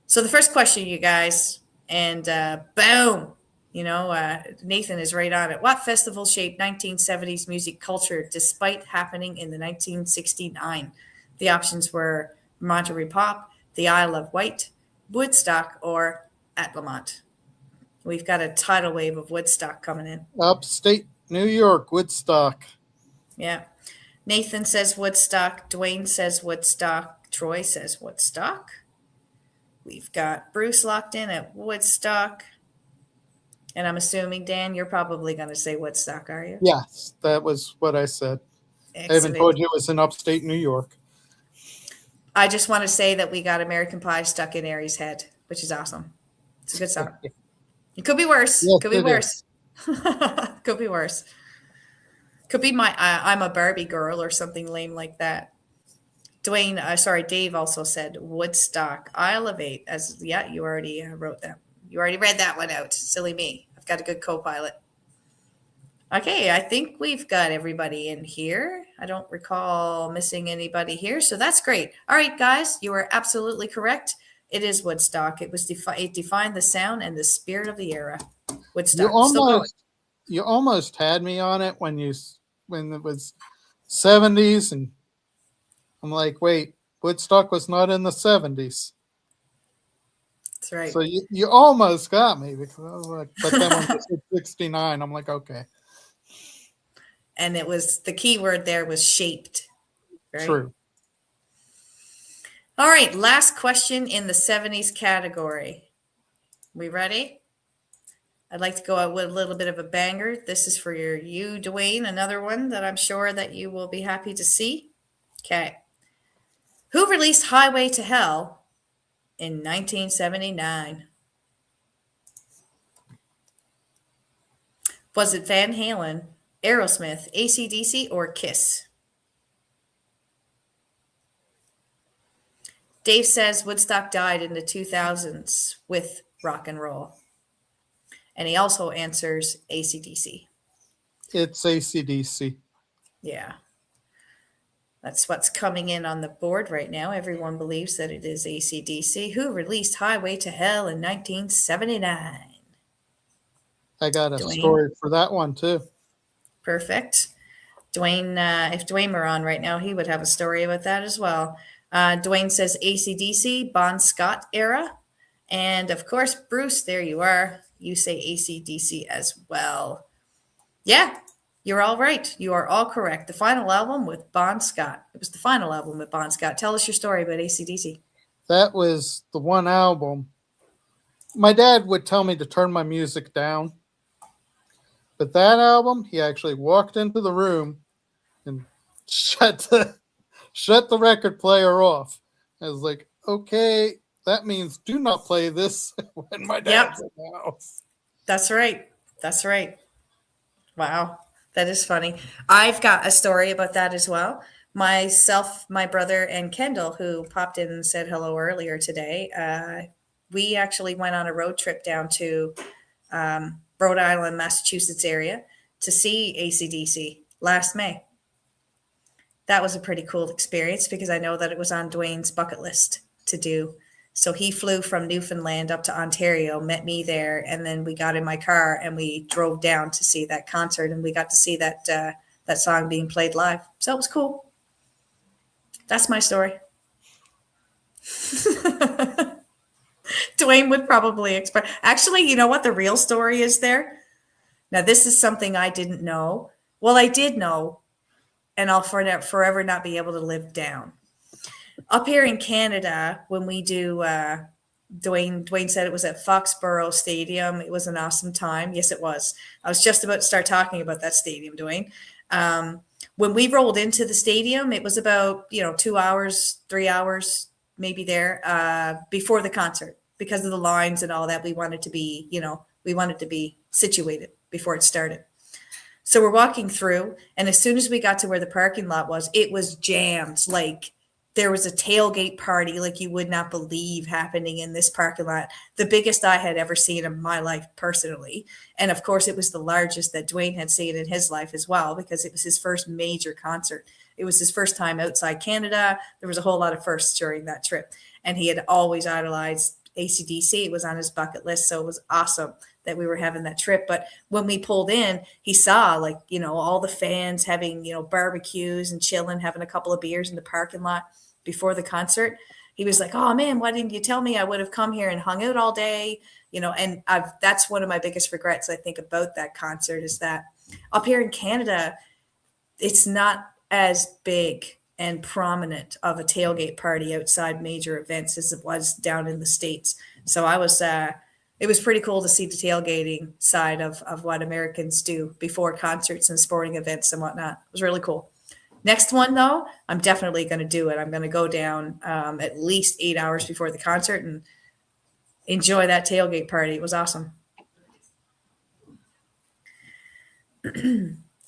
So the first question, you guys, and boom, Nathan is right on it. What festival shaped 1970s music culture despite happening in the 1969? The options were Monterey Pop, the Isle of Wight, Woodstock, or at Lamont. We've got a tidal wave of Woodstock coming in. Upstate New York, Woodstock. Yeah. Nathan says Woodstock. Dwayne says Woodstock. Troy says Woodstock. We've got Bruce locked in at Woodstock. And I'm assuming, Dan, you're probably going to say Woodstock, are you? Yes, that was what I said. Excellent. I haven't told you it was in upstate New York. I just want to say that we got American Pie stuck in Aries' head, which is awesome. It's a good song. It could be worse. Yes, Could be worse. Could be worse. Could be my I'm a Barbie girl or something lame like that. Dave also said Woodstock, Isle of Eight. You already wrote that. You already read that one out. Silly me. I've got a good co-pilot. Okay, I think we've got everybody in here. I don't recall missing anybody here, so that's great. All right, guys, you are absolutely correct. It is Woodstock. It defined the sound and the spirit of the era. Woodstock. You almost had me on it when it was 70s, and I'm like, wait, Woodstock was not in the 70s. That's right. So you almost got me, because I was like, but then when you said 69, I'm like, okay. And it was, the key word there was shaped. Right? True. All right, last question in the 70s category. We ready? I'd like to go out with a little bit of a banger. This is for you, Dwayne, another one that I'm sure that you will be happy to see. Okay. Who released Highway to Hell in 1979? Was it Van Halen, Aerosmith, AC/DC, or Kiss? Dave says Woodstock died in the 2000s with rock and roll. And he also answers AC/DC. It's AC/DC. Yeah. That's what's coming in on the board right now. Everyone believes that it is AC/DC, who released Highway to Hell in 1979. I got a Dwayne, story for that one too. perfect. Dwayne, if Dwayne were on right now, he would have a story about that as well. Dwayne says AC/DC, Bon Scott era. And of course, Bruce, there you are. You say AC/DC as well. Yeah, you're all right. You are all correct. The final album with Bon Scott. It was the final album with Bon Scott. Tell us your story about AC/DC. That was the one album. My dad would tell me to turn my music down. But that album, he actually walked into the room and shut the record player off. I was like, okay, that means do not play this when my dad's in the house. That's right. That's right. Wow. That is funny. I've got a story about that as well. Myself, my brother, and Kendall, who popped in and said hello earlier today, we actually went on a road trip down to Rhode Island, Massachusetts area to see AC/DC last May. That was a pretty cool experience because I know that it was on Dwayne's bucket list to do. So he flew from Newfoundland up to Ontario, met me there, and then we got in my car and we drove down to see that concert, and we got to see that that song being played live. So it was cool. That's my story. Dwayne would probably express. Actually, you know what the real story is there? Now, this is something I didn't know. Well, I did know, and I'll forever not be able to live down. Up here in Canada, when we do, Dwayne said it was at Foxborough Stadium. It was an awesome time. Yes, it was. I was just about to start talking about that stadium, Dwayne. When we rolled into the stadium, it was about 2 hours, 3 hours, maybe there before the concert because of the lines and all that. We wanted to be situated before it started. So we're walking through, and as soon as we got to where the parking lot was, it was jammed. Like there was a tailgate party like you would not believe happening in this parking lot. The biggest I had ever seen in my life personally. And of course, it was the largest that Dwayne had seen in his life as well, because it was his first major concert. It was his first time outside Canada. There was a whole lot of firsts during that trip. And he had always idolized AC/DC. It was on his bucket list. So it was awesome that we were having that trip. But when we pulled in, he saw all the fans having, barbecues and chilling, having a couple of beers in the parking lot before the concert. He was like, oh man, why didn't you tell me? I would have come here and hung out all day, and that's one of my biggest regrets, I think, about that concert is that up here in Canada, it's not as big and prominent of a tailgate party outside major events as it was down in the States. So it was pretty cool to see the tailgating side of what Americans do before concerts and sporting events and whatnot. It was really cool. Next one, though, I'm definitely going to do it. I'm going to go down at least 8 hours before the concert and enjoy that tailgate party. It was awesome.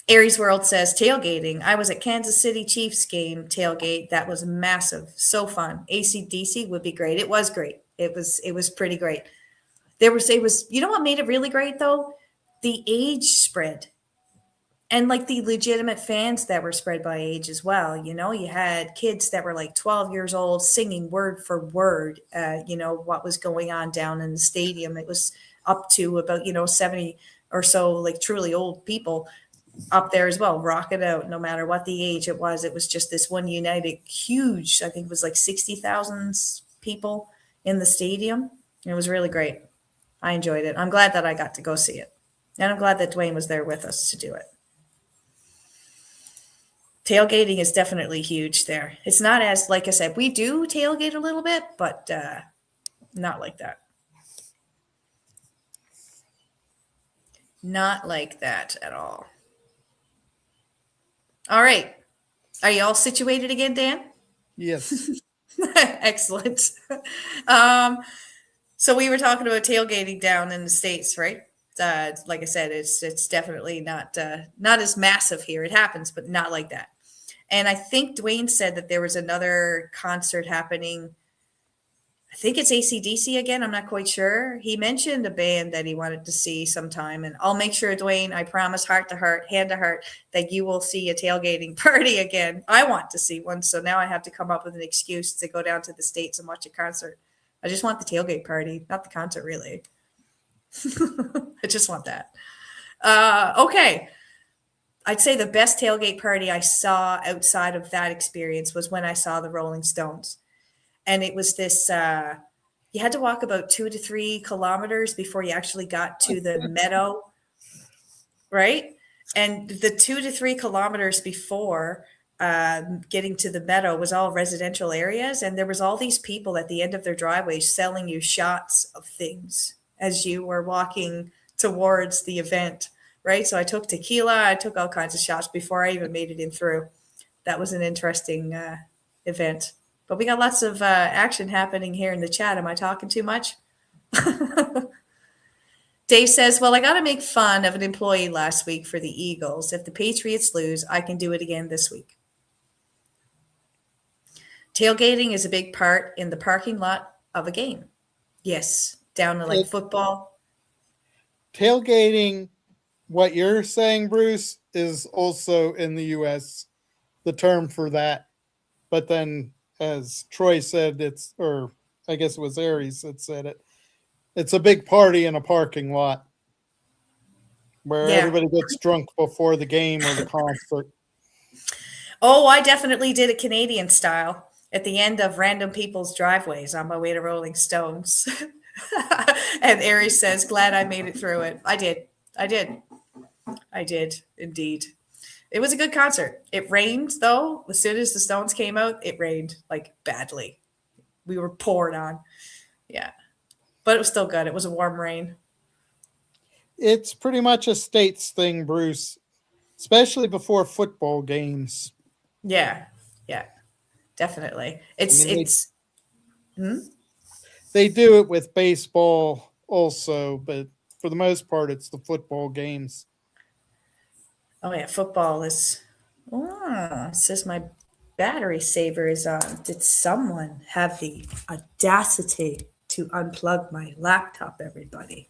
Aries World says tailgating. I was at Kansas City Chiefs game tailgate. That was massive. So fun. AC/DC would be great. It was great. It was pretty great. It was, what made it really great though? The age spread. And like the legitimate fans that were spread by age as well. You had kids that were like 12 years old singing word for word, what was going on down in the stadium. It was up to about, 70 or so, like truly old people up there as well, rock it out, no matter what the age it was. It was just this one united, huge, I think it was like 60,000 people in the stadium. It was really great. I enjoyed it. I'm glad that I got to go see it. And I'm glad that Dwayne was there with us to do it. Tailgating is definitely huge there. It's not as, like I said, we do tailgate a little bit, but not like that. Not like that at all. All right. Are you all situated again, Dan? Yes. Excellent. So we were talking about tailgating down in the States, right? Like I said, it's definitely not as massive here. It happens, but not like that. And I think Dwayne said that there was another concert happening I think it's AC/DC again. I'm not quite sure. He mentioned a band that he wanted to see sometime, and I'll make sure, Dwayne, I promise, heart to heart, hand to heart, that you will see a tailgating party again. I want to see one, so now I have to come up with an excuse to go down to the States and watch a concert. I just want the tailgate party, not the concert, really. I just want that. Okay. I'd say the best tailgate party I saw outside of that experience was when I saw the Rolling Stones. And it was this you had to walk about 2 to 3 kilometers before you actually got to the meadow, right? And the 2 to 3 kilometers before getting to the meadow was all residential areas, and there was all these people at the end of their driveways selling you shots of things as you were walking towards the event, right? So I took tequila, I took all kinds of shots before I even made it in through. That was an interesting event. But we got lots of action happening here in the chat. Am I talking too much? Dave says, well, I got to make fun of an employee last week for the Eagles. If the Patriots lose, I can do it again this week. Tailgating is a big part in the parking lot of a game. Yes, down to like football. Tailgating, what you're saying, Bruce, is also in the U.S. the term for that. But then, as Troy said, or I guess it was Aries that said it, it's a big party in a parking lot where everybody gets drunk before the game or the concert. Oh, I definitely did it Canadian style at the end of random people's driveways on my way to Rolling Stones. And Aries says, glad I made it through it. I did indeed. It was a good concert. It rained, though. As soon as the Stones came out, it rained, like, badly. We were poured on. Yeah. But it was still good. It was a warm rain. It's pretty much a States thing, Bruce, especially before football games. Yeah. Definitely. They do it with baseball also, but for the most part, it's the football games. Oh, yeah. Football is. Oh, it says my battery saver is on. Did someone have the audacity to unplug my laptop, everybody?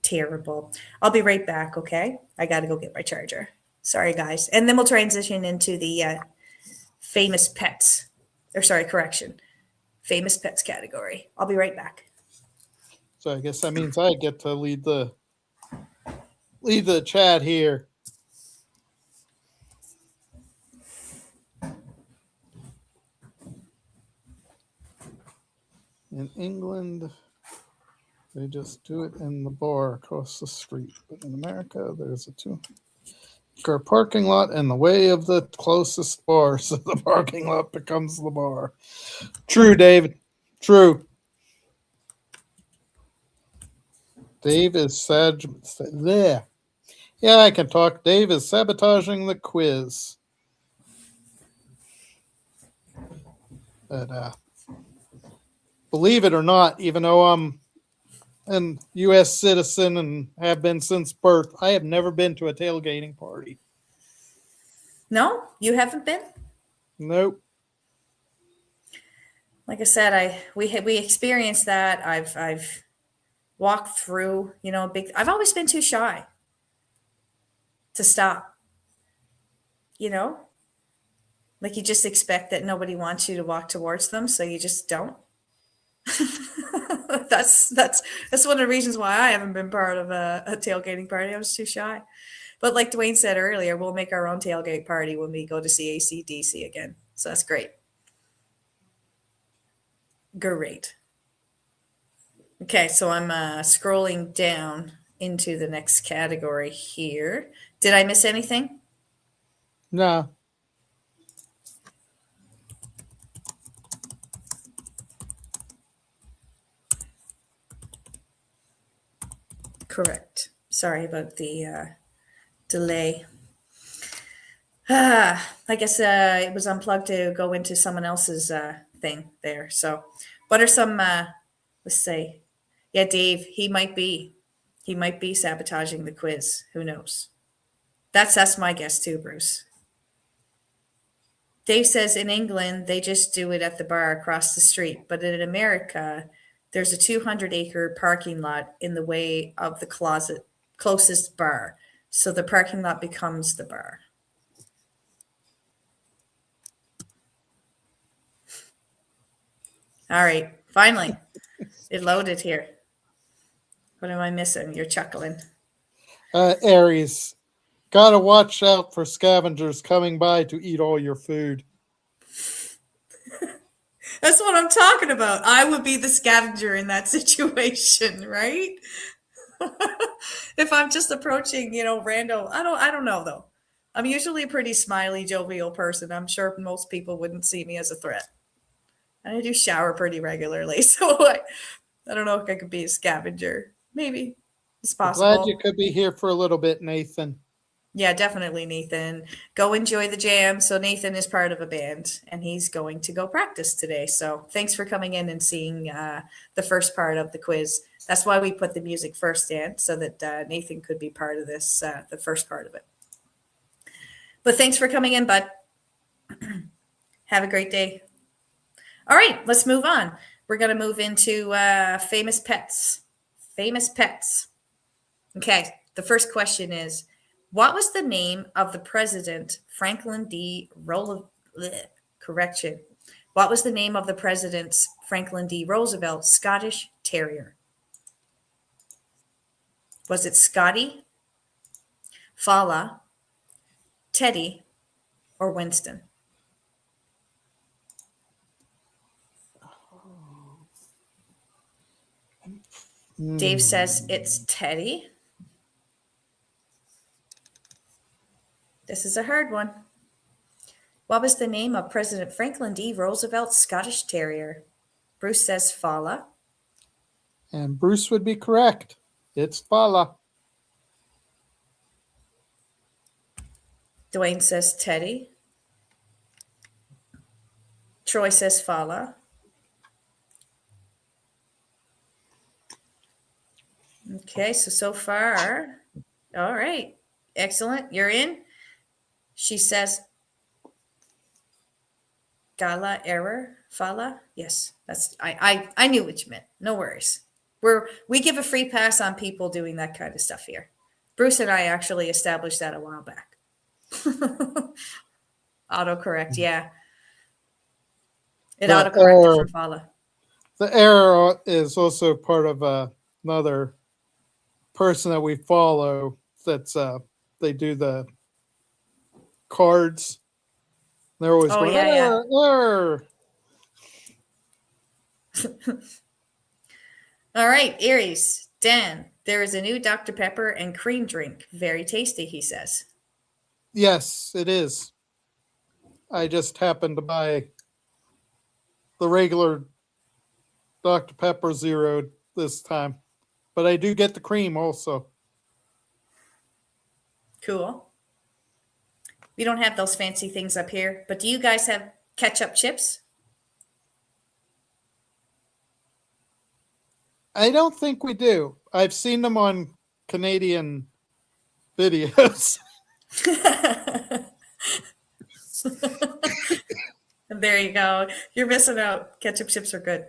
Terrible. I'll be right back, okay? I got to go get my charger. Sorry, guys. And then we'll transition into the famous pets. Famous pets category. I'll be right back. So I guess that means I get to lead the chat here. In England, they just do it in the bar across the street. But in America, there's a 2-car parking lot in the way of the closest bar, so the parking lot becomes the bar. True, David. True. Dave is there. Yeah, I can talk. Dave is sabotaging the quiz. But believe it or not, even though I'm an U.S. citizen and have been since birth, I have never been to a tailgating party. No, you haven't been? Nope. Like I said, we experienced that. I've walked through, I've always been too shy to stop. Like you just expect that nobody wants you to walk towards them, so you just don't. That's one of the reasons why I haven't been part of a tailgating party. I was too shy. But like Dwayne said earlier, we'll make our own tailgate party when we go to see AC/DC again. So that's great. Great. Okay, so I'm scrolling down into the next category here. Did I miss anything? No. Correct. Sorry about the delay. I guess it was unplugged to go into someone else's thing there. So what are some, let's say, yeah, Dave, he might be sabotaging the quiz. Who knows? That's my guess too, Bruce. Dave says in England, they just do it at the bar across the street. But in America, there's a 200-acre parking lot in the way of the closest bar. So the parking lot becomes the bar. All right. Finally, it loaded here. What am I missing? You're chuckling. Aries, gotta watch out for scavengers coming by to eat all your food. That's what I'm talking about. I would be the scavenger in that situation, right? If I'm just approaching, random, I don't know though. I'm usually a pretty smiley, jovial person. I'm sure most people wouldn't see me as a threat. And I do shower pretty regularly, so I don't know if I could be a scavenger. Maybe it's possible. Glad you could be here for a little bit, Nathan. Yeah, definitely, Nathan. Go enjoy the jam. So Nathan is part of a band, and he's going to go practice today. So thanks for coming in and seeing the first part of the quiz. That's why we put the music first in, so that Nathan could be part of this, the first part of it. But thanks for coming in, bud. Have a great day. All right, let's move on. We're going to move into famous pets. Famous pets. Okay, the first question is, what was the name of the president, Franklin D. Roosevelt? Correction. What was the name of the president's Franklin D. Roosevelt Scottish Terrier? Was it Scotty, Fala, Teddy, or Winston? Dave says it's Teddy. This is a hard one. What was the name of President Franklin D. Roosevelt's Scottish Terrier? Bruce says Fala. And Bruce would be correct. It's Fala. Dwayne says Teddy. Troy says Fala. Okay, so far, all right. Excellent. You're in. She says Gala error, Fala. Yes, that's I knew what you meant. No worries. We give a free pass on people doing that kind of stuff here. Bruce and I actually established that a while back. Autocorrect, yeah. It autocorrected for Fala. The error is also part of another person that we follow. That's they do the cards. They're always going, error. All right, Aries. Dan, there is a new Dr. Pepper and cream drink. Very tasty, he says. Yes, it is. I just happened to buy the regular Dr. Pepper Zero this time. But I do get the cream also. Cool. We don't have those fancy things up here, but do you guys have ketchup chips? I don't think we do. I've seen them on Canadian videos. There you go. You're missing out. Ketchup chips are good.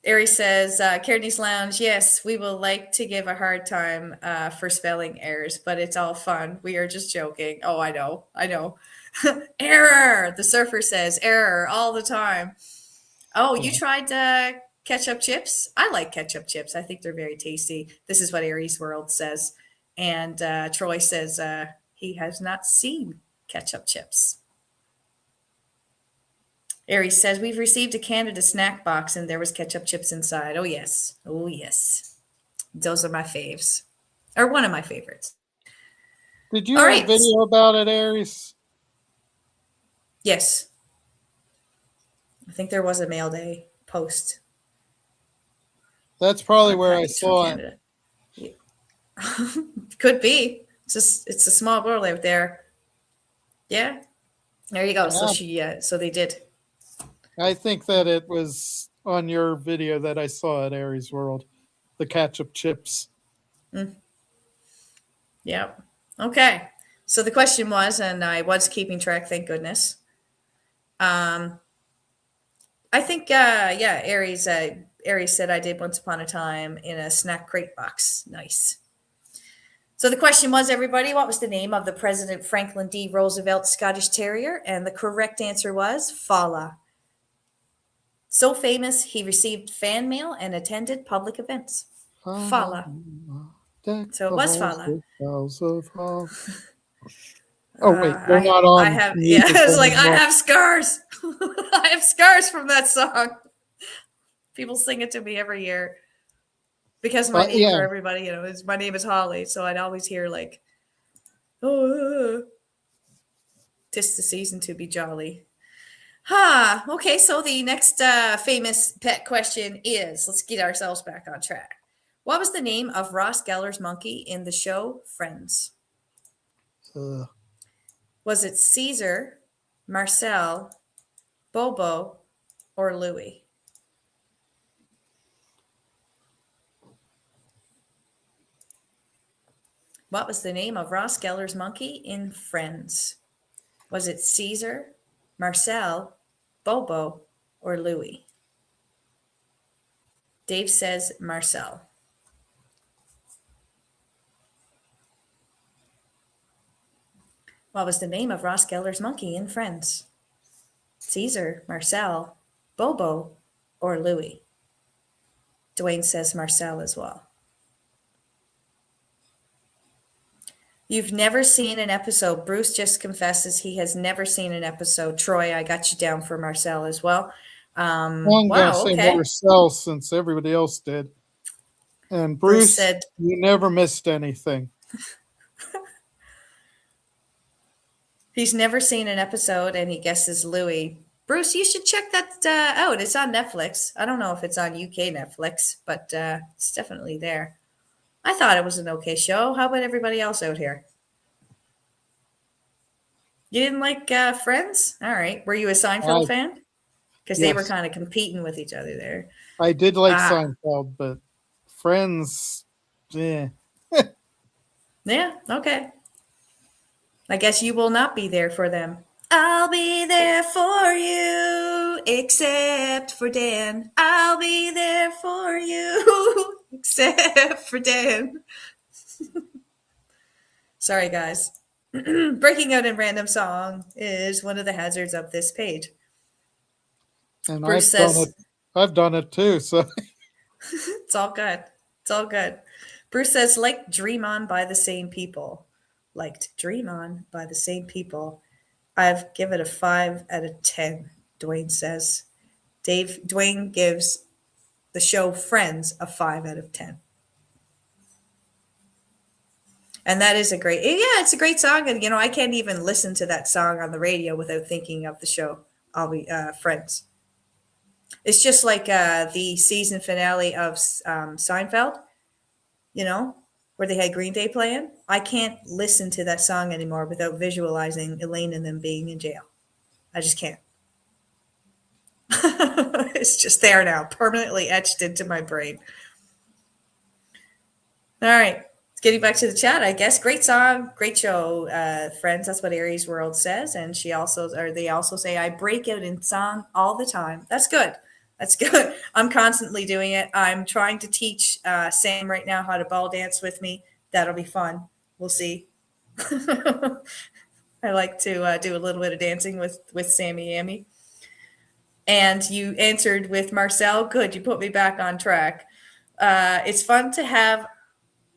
Aries says, Kearney's Lounge, yes, we will like to give a hard time for spelling errors, but it's all fun. We are just joking. Oh, I know. Error. The surfer says error all the time. Oh, you tried ketchup chips? I like ketchup chips. I think they're very tasty. This is what Aries World says. And Troy says he has not seen ketchup chips. Aries says, we've received a Canada snack box and there was ketchup chips inside. Oh, yes. Oh, yes. Those are my faves. Or one of my favorites. Did you have a video about it, Aries? Yes. I think there was a mail day post. That's probably where I saw it. Yeah. Could be. It's a small world out there. Yeah. There you go. Yeah. So they did. I think that it was on your video that I saw at Aries World, the ketchup chips. Yep. Okay. So the question was, and I was keeping track, thank goodness. I think, yeah, Aries. Aries said I did once upon a time in a snack crate box. Nice. So the question was, everybody, what was the name of the President Franklin D. Roosevelt Scottish Terrier? And the correct answer was Fala. So famous, he received fan mail and attended public events. Fala. So it was Fala. Oh wait, we're not I on have, yeah, music it's like, I anymore. have scars. I have scars from that song. People sing it to me every year. Because my name for everybody, is my name is Holly. So I'd always hear like, oh, 'tis the season to be jolly. Okay, so the next famous pet question is, let's get ourselves back on track. What was the name of Ross Geller's monkey in the show Friends? Was it Caesar, Marcel, Bobo, or Louie? What was the name of Ross Geller's monkey in Friends? Was it Caesar, Marcel, Bobo, or Louie? Dave says Marcel. What was the name of Ross Geller's monkey in Friends? Caesar, Marcel, Bobo, or Louie? Dwayne says Marcel as well. You've never seen an episode. Bruce just confesses he has never seen an episode. Troy, I got you down for Marcel as well. I'm going to say Marcel since everybody else did. And Bruce said, you never missed anything. He's never seen an episode and he guesses Louie. Bruce, you should check that out. It's on Netflix. I don't know if it's on UK Netflix, but it's definitely there. I thought it was an okay show. How about everybody else out here? You didn't like Friends? All right. Were you a Seinfeld fan? Because they were kind of competing with each other there. I did like Seinfeld, but Friends, yeah. Yeah, okay. I guess you will not be there for them. I'll be there for you, except for Dan. I'll be there for you, except for Dan. Sorry, guys. Breaking out in random song is one of the hazards of this page. And Bruce says, I've done it too, so it's all good. It's all good. Bruce says, like Dream On by the Same People. Liked Dream On by the Same People. I've given it a 5 out of 10, Dwayne says. Dwayne gives the show Friends a 5 out of 10. And that is it's a great song. And, I can't even listen to that song on the radio without thinking of the show, Friends. It's just like the season finale of Seinfeld, where they had Green Day playing. I can't listen to that song anymore without visualizing Elaine and them being in jail. I just can't. It's just there now, permanently etched into my brain. All right. Getting back to the chat, I guess. Great song, great show, Friends. That's what Aries World says. And they also say, I break out in song all the time. That's good. That's good. I'm constantly doing it. I'm trying to teach Sam right now how to ball dance with me. That'll be fun. We'll see. I like to do a little bit of dancing with Sammy Amy. And you answered with Marcel. Good. You put me back on track. It's fun to have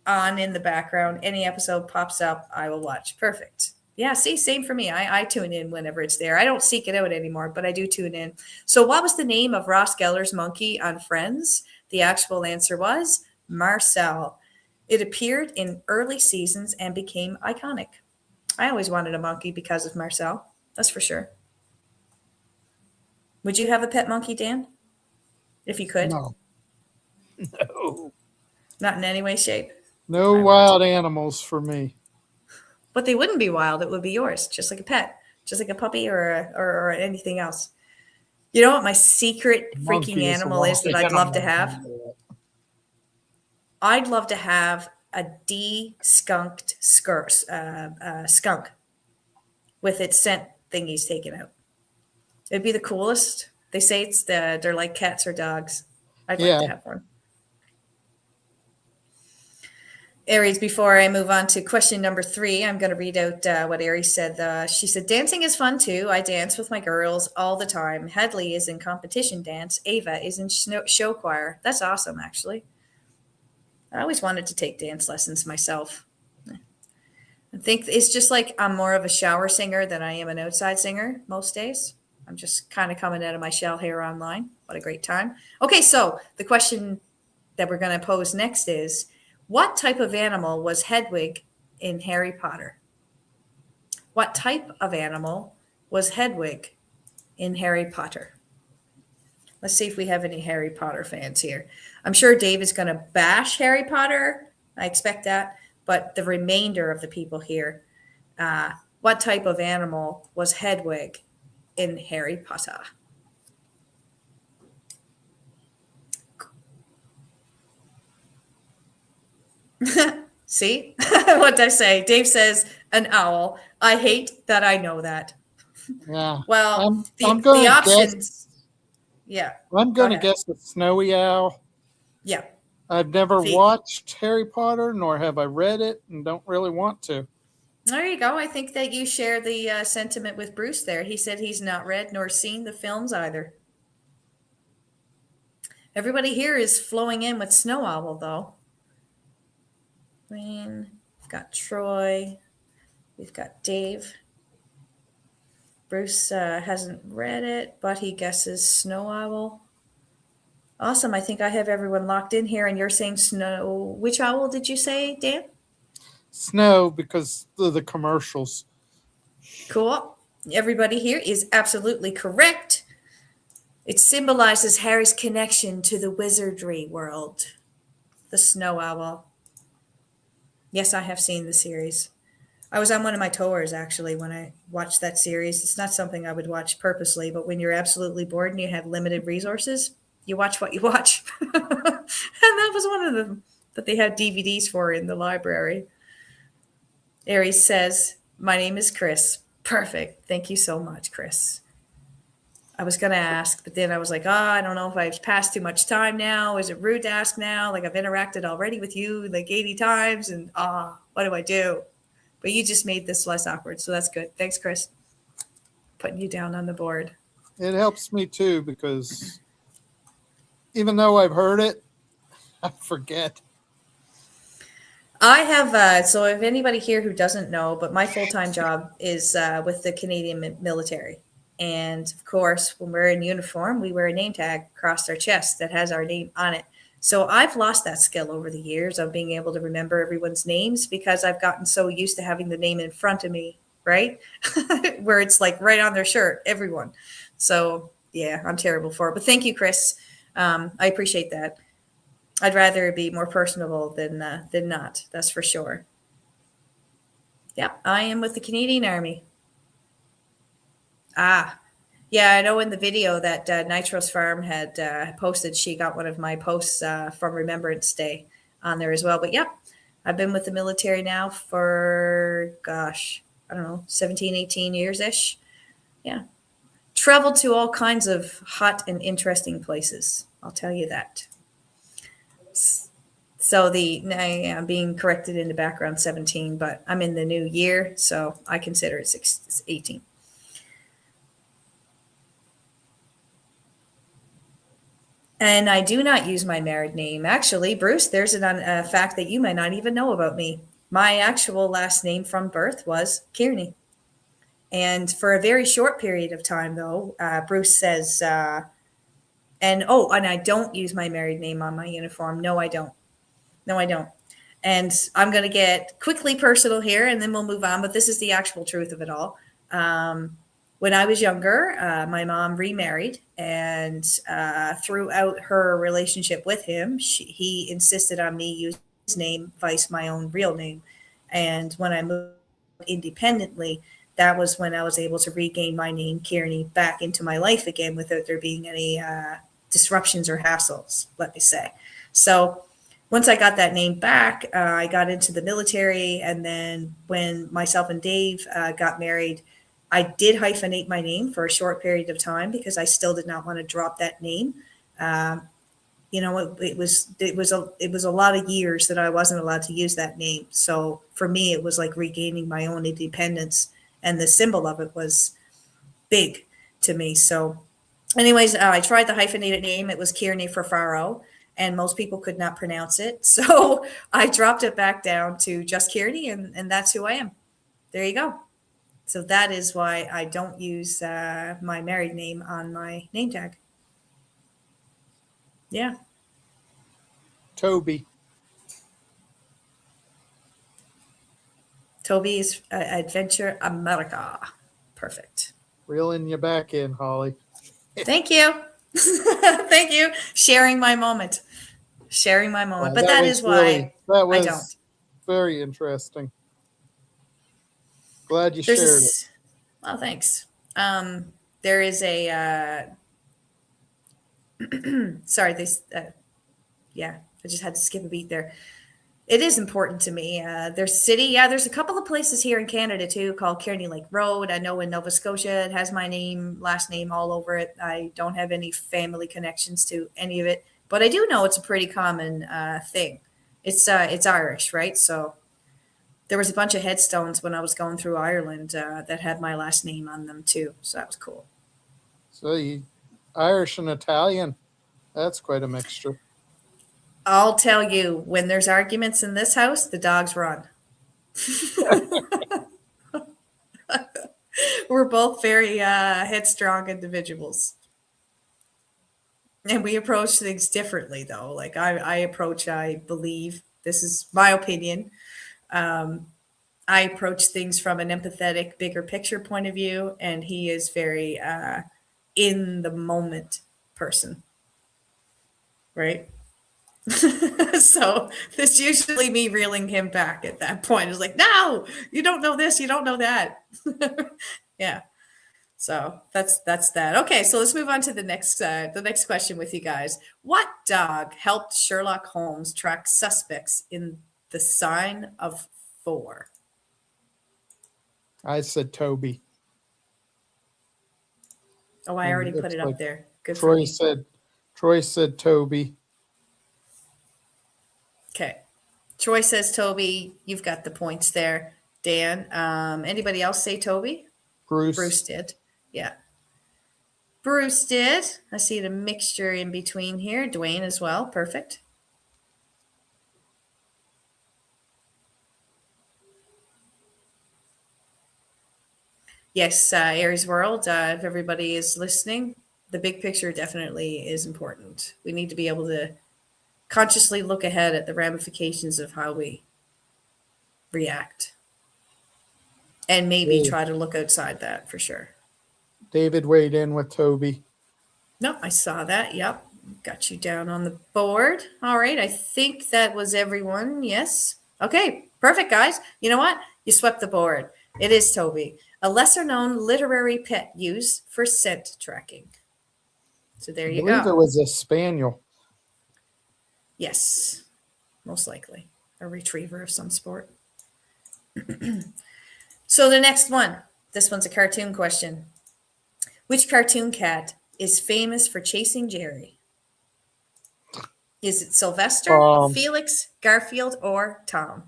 on in the background. Any episode pops up, I will watch. Perfect. Yeah, see, same for me. I tune in whenever it's there. I don't seek it out anymore, but I do tune in. So what was the name of Ross Geller's monkey on Friends? The actual answer was Marcel. It appeared in early seasons and became iconic. I always wanted a monkey because of Marcel. That's for sure. Would you have a pet monkey, Dan? If you could? No. Not in any way, shape? No wild animals for me. But they wouldn't be wild. It would be yours, just like a pet, just like a puppy or anything else. You know what my secret freaking animal is that I'd love to have? I'd love to have a de-skunked skunk with its scent thingies taken out. It'd be the coolest. They say they're like cats or dogs. I'd like Yeah. to have one. Aries, before I move on to question number 3, I'm going to read out what Aries said. She said, dancing is fun too. I dance with my girls all the time. Hadley is in competition dance. Ava is in show choir. That's awesome, actually. I always wanted to take dance lessons myself. I think it's just like I'm more of a shower singer than I am an outside singer most days. I'm just kind of coming out of my shell here online. What a great time. Okay, so the question that we're going to pose next is, what type of animal was Hedwig in Harry Potter? What type of animal was Hedwig in Harry Potter? Let's see if we have any Harry Potter fans here. I'm sure Dave is going to bash Harry Potter. I expect that. But the remainder of the people here, what type of animal was Hedwig in Harry Potter? See what did I say? Dave says an owl. I hate that I know that. Yeah. Well, I'm the gonna options. guess, Yeah. I'm Go going to ahead. guess a snowy owl. Yeah. I've never See, watched Harry Potter, nor have I read it, and don't really want to. there you go. I think that you share the sentiment with Bruce there. He said he's not read nor seen the films either. Everybody here is flowing in with Snow Owl, though. We've got Troy. We've got Dave. Bruce hasn't read it, but he guesses Snow Owl. Awesome. I think I have everyone locked in here, and you're saying Snow. Which owl did you say, Dan? Snow, because of the commercials. Cool. Everybody here is absolutely correct. It symbolizes Harry's connection to the wizardry world, the Snow Owl. Yes, I have seen the series. I was on one of my tours actually when I watched that series. It's not something I would watch purposely, but when you're absolutely bored and you have limited resources, you watch what you watch. And that was one of them that they had DVDs for in the library. Aries says, my name is Chris. Perfect. Thank you so much, Chris. I was going to ask, but then I was like, I don't know if I've passed too much time now. Is it rude to ask now? Like I've interacted already with you like 80 times and what do I do? But you just made this less awkward. So that's good. Thanks, Chris. Putting you down on the board. It helps me too, because even though I've heard it, I forget. I have, so if anybody here who doesn't know, but my full-time job is with the Canadian military. And of course, when we're in uniform, we wear a name tag across our chest that has our name on it. So I've lost that skill over the years of being able to remember everyone's names because I've gotten so used to having the name in front of me, right? Where it's like right on their shirt, everyone. So yeah, I'm terrible for it. But thank you, Chris. I appreciate that. I'd rather be more personable than not. That's for sure. Yeah, I am with the Canadian Army. Yeah, I know in the video that Nitro's Farm had posted, she got one of my posts from Remembrance Day on there as well. But yeah, I've been with the military now for, gosh, I don't know, 17, 18 years-ish. Yeah. Traveled to all kinds of hot and interesting places. I'll tell you that. So I'm being corrected in the background 17, but I'm in the new year, so I consider it's 18. And I do not use my married name. Actually, Bruce, there's a fact that you might not even know about me. My actual last name from birth was Kearney. And for a very short period of time, though, Bruce says, and I don't use my married name on my uniform. No, I don't. And I'm going to get quickly personal here, and then we'll move on. But this is the actual truth of it all. When I was younger, my mom remarried, and throughout her relationship with him, he insisted on me using his name vice my own real name. And when I moved independently, that was when I was able to regain my name, Kearney, back into my life again without there being any disruptions or hassles, let me say. So once I got that name back, I got into the military. And then when myself and Dave got married, I did hyphenate my name for a short period of time because I still did not want to drop that name. Um, it was a lot of years that I wasn't allowed to use that name. So for me, it was like regaining my own independence, and the symbol of it was big to me. So, anyways, I tried the hyphenated name. It was Kearney for Faro, and most people could not pronounce it. So I dropped it back down to just Kearney, and that's who I am. There you go. So that is why I don't use my married name on my name tag. Yeah. Toby. Toby's Adventure America. Perfect. Reeling you back in, Holly. Thank you. Thank you. Sharing my moment. Sharing my moment. But that is why I don't. Very interesting. Glad you There's shared it. Well, thanks. There is a sorry, this yeah, I just had to skip a beat there. It is important to me. There's city, yeah. There's a couple of places here in Canada too called Kearney Lake Road. I know in Nova Scotia it has my name, last name all over it. I don't have any family connections to any of it, but I do know it's a pretty common thing. It's Irish, right? So there was a bunch of headstones when I was going through Ireland that had my last name on them too. So that was cool. So you Irish and Italian. That's quite a mixture. I'll tell you, when there's arguments in this house, the dogs run. We're both very headstrong individuals. And we approach things differently, though. Like I believe, this is my opinion. I approach things from an empathetic, bigger picture point of view, and he is very in the moment person, right? So this usually me reeling him back at that point. It's like, no, you don't know this, you don't know that. Yeah. So that's that. Okay, so let's move on to the next question with you guys. What dog helped Sherlock Holmes track suspects in The Sign of Four? I said Toby. Oh, I already put It's it like up there. Good for me. Troy said Toby. Okay. Troy says Toby. You've got the points there. Dan. Anybody else say Toby? Bruce Bruce. did. Yeah. Bruce did. I see the mixture in between here. Dwayne as well. Perfect. Yes, Aries World, if everybody is listening, the big picture definitely is important. We need to be able to consciously look ahead at the ramifications of how we react and maybe Dave. try to look outside that for sure. David weighed in with Toby. Nope, I saw that. Yep. Got you down on the board. All right. I think that was everyone. Yes. Okay. Perfect, guys. You know what? You swept the board. It is Toby, a lesser known literary pet used for scent tracking. So there I you believe go. it was a spaniel. Yes, most likely a retriever of some sort. So the next one, this one's a cartoon question. Which cartoon cat is famous for chasing Jerry? Is it Sylvester, Felix, Garfield, or Tom?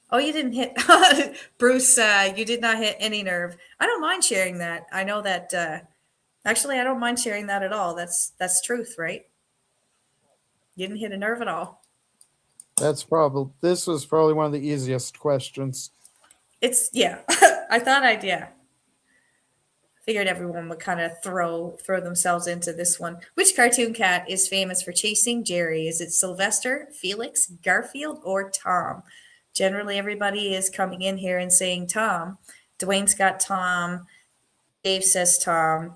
Oh, you didn't hit Bruce. You did not hit any nerve. I don't mind sharing that. I know that. Actually, I don't mind sharing that at all. That's truth, right? You didn't hit a nerve at all. This was probably one of the easiest questions. It's yeah. I thought I'd yeah. Figured everyone would kind of throw themselves into this one. Which cartoon cat is famous for chasing Jerry? Is it Sylvester, Felix, Garfield, or Tom? Generally, everybody is coming in here and saying Tom. Dwayne's got Tom. Dave says Tom.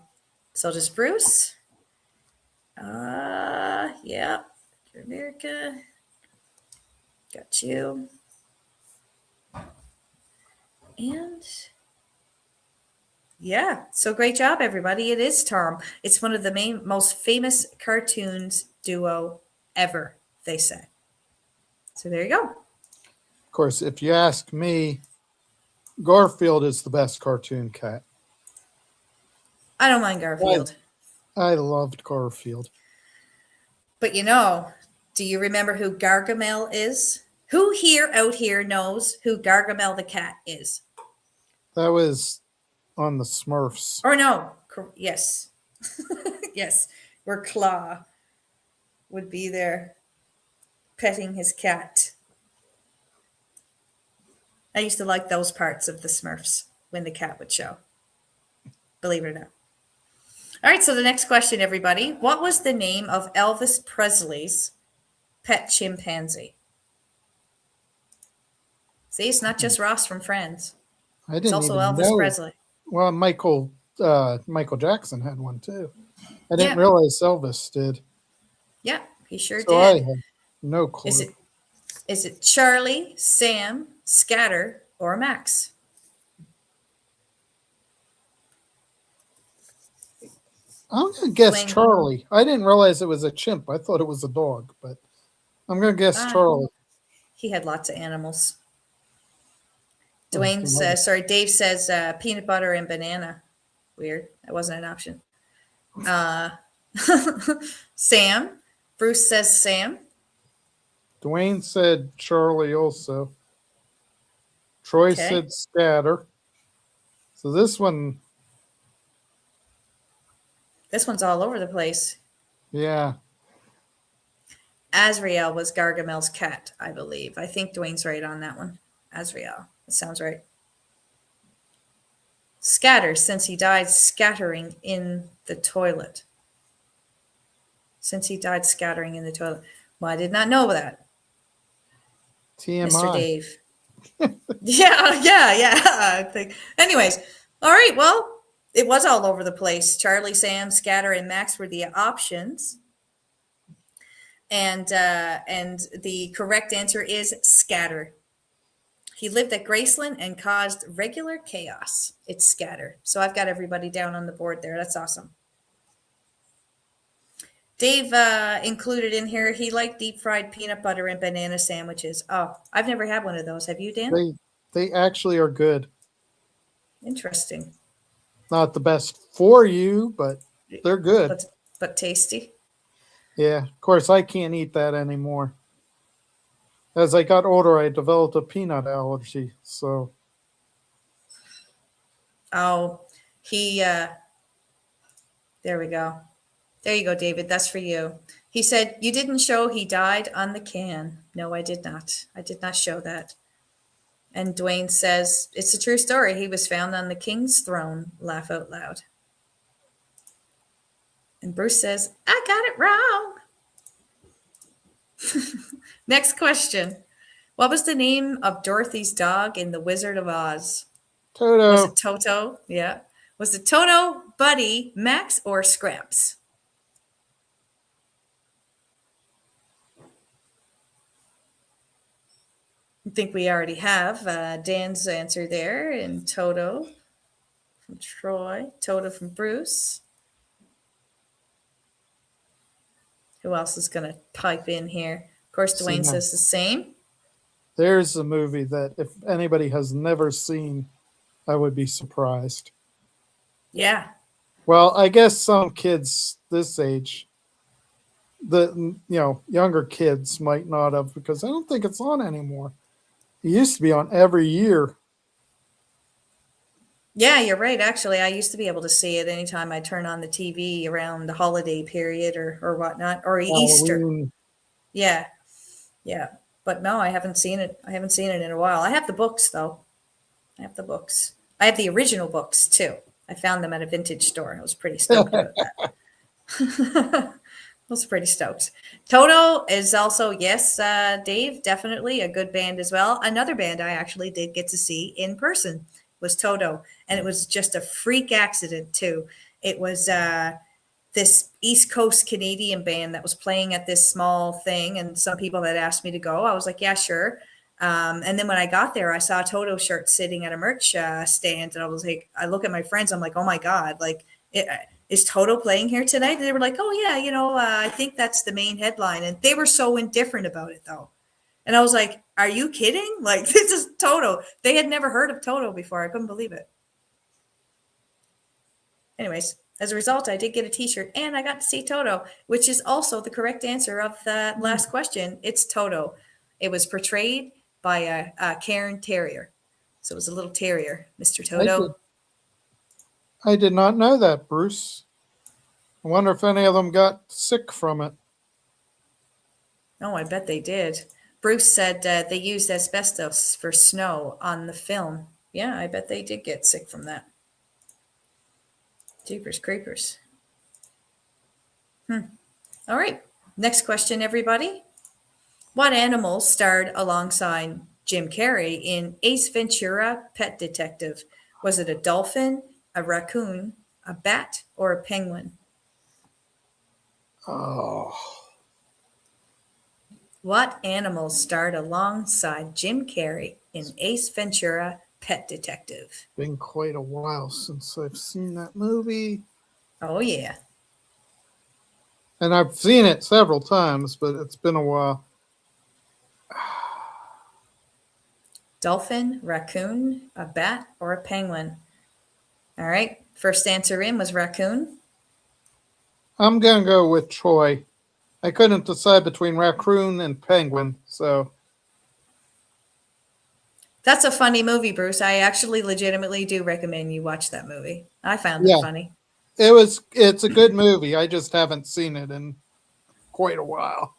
So does Bruce. Yeah. America. Got you. And Yeah. So great job, everybody. It is Tom. It's one of the most famous cartoons duo ever, they say. So there you go. Of course, if you ask me, Garfield is the best cartoon cat. I don't mind Garfield. I loved Garfield. But do you remember who Gargamel is? Who out here knows who Gargamel the cat is? That was on the Smurfs. Or no? Yes. Yes. Where Claw would be there petting his cat. I used to like those parts of the Smurfs when the cat would show. Believe it or not. All right, so the next question, everybody. What was the name of Elvis Presley's pet chimpanzee? See, it's not just Ross from Friends. I didn't It's also even Elvis know. Presley. Well, Michael Jackson had one too. I didn't Yeah. realize Elvis did. Yeah, he sure So I did. have no clue. Is it Charlie, Sam, Scatter, or Max? I'm gonna guess Dwayne. Charlie. I didn't realize it was a chimp. I thought it was a dog, but I'm gonna guess Charlie. He had lots of animals. Oh, Dave says peanut butter and banana. Weird. That wasn't an option. Sam. Bruce says Sam. Dwayne said Charlie also. Troy said Scatter. So this one's all over the place. Yeah. Azrael was Gargamel's cat, I believe. I think Dwayne's right on that one. Azrael. That sounds right. Scatter, since he died scattering in the toilet. Well, I did not know that. TMI. Mr. Dave. Yeah. I think. Anyways, all right. Well, it was all over the place. Charlie, Sam, Scatter, and Max were the options. And the correct answer is Scatter. He lived at Graceland and caused regular chaos. It's Scatter. So I've got everybody down on the board there. That's awesome. Dave included in here, he liked deep fried peanut butter and banana sandwiches. Oh, I've never had one of those. Have you, Dan? They actually are good. Interesting. Not the best for you, but they're good. But tasty. Yeah, of course, I can't eat that anymore. As I got older, I developed a peanut allergy. So. Oh, there we go. There you go, David. That's for you. He said, you didn't show he died on the can. No, I did not. I did not show that. And Dwayne says, it's a true story. He was found on the king's throne. Laugh out loud. And Bruce says, I got it wrong. Next question. What was the name of Dorothy's dog in The Wizard of Oz? Toto. Was it Toto? Yeah. Was it Toto, Buddy, Max, or Scraps? I think we already have Dan's answer there, and Toto from Troy, Toto from Bruce. Who else is going to pipe in here? Of course, Dwayne says the same. There's a movie that if anybody has never seen, I would be surprised. Yeah. Well, I guess some kids this age, younger kids might not have, because I don't think it's on anymore. It used to be on every year. Yeah, you're right. Actually, I used to be able to see it anytime I turn on the TV around the holiday period or whatnot, or Easter. Yeah. But no, I haven't seen it. I haven't seen it in a while. I have the books, though. I have the original books, too. I found them at a vintage store. I was pretty stoked about that. I was pretty stoked. Toto is also, yes, Dave, definitely a good band as well. Another band I actually did get to see in person was Toto, and it was just a freak accident, too. It was this East Coast Canadian band that was playing at this small thing, and some people had asked me to go. I was like, yeah, sure. And then when I got there, I saw a Toto shirt sitting at a merch stand, and I was like, I look at my friends, I'm like, oh my god, like, is Toto playing here tonight? And they were like, oh yeah, I think that's the main headline, and they were so indifferent about it though. And I was like, are you kidding? Like, this is Toto. They had never heard of Toto before. I couldn't believe it. Anyways, as a result, I did get a t-shirt and I got to see Toto, which is also the correct answer of the last question. It's Toto. It was portrayed by a Cairn Terrier. So it was a little terrier, Mr. Toto. I did not know that, Bruce. I wonder if any of them got sick from it. Oh, I bet they did. Bruce said they used asbestos for snow on the film. Yeah, I bet they did get sick from that. Jeepers creepers. All right. Next question, everybody. What animal starred alongside Jim Carrey in Ace Ventura: Pet Detective? Was it a dolphin, a raccoon, a bat, or a penguin? Oh, What animal starred alongside Jim Carrey in Ace Ventura: Pet Detective? been quite a while since I've seen that movie. Oh, yeah. And I've seen it several times, but it's been a while. Dolphin, raccoon, a bat, or a penguin? All right. First answer in was raccoon. I'm going to go with Troy. I couldn't decide between raccoon and penguin, so. That's a funny movie, Bruce. I actually legitimately do recommend you watch that movie. I found it Yeah, funny. it's a good movie. I just haven't seen it in quite a while.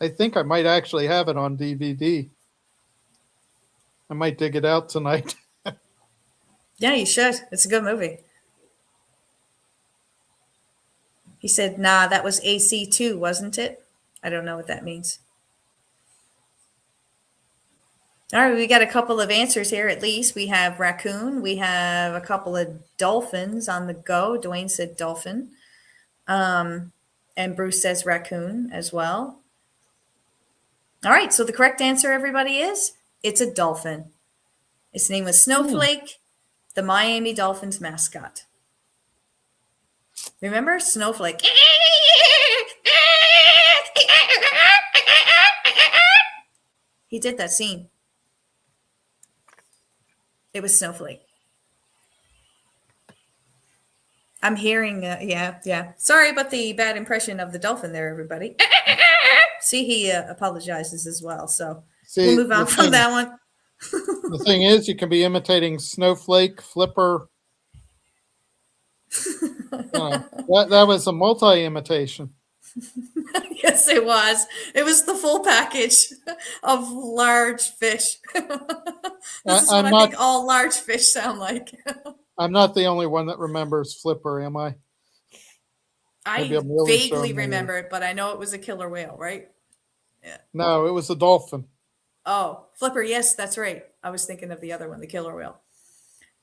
I think I might actually have it on DVD. I might dig it out tonight. Yeah, you should. It's a good movie. He said, nah, that was AC2, wasn't it? I don't know what that means. All right, we got a couple of answers here at least. We have raccoon. We have a couple of dolphins on the go. Dwayne said dolphin. And Bruce says raccoon as well. All right, so the correct answer, everybody, is it's a dolphin. Its name was Snowflake, the Miami Dolphins mascot. Remember Snowflake? He did that scene. It was Snowflake. I'm hearing, yeah. Sorry about the bad impression of the dolphin there, everybody. See, he apologizes as well. So we'll move on from that one. The thing is, you can be imitating Snowflake, Flipper. That was a multi-imitation. Yes, it was. It was the full package of large fish. This is what I think all large fish sound like. I'm not the only one that remembers Flipper, am I? I really vaguely remember it, but I know it was a killer whale, right? Yeah. No, it was a dolphin. Oh, Flipper. Yes, that's right. I was thinking of the other one, the killer whale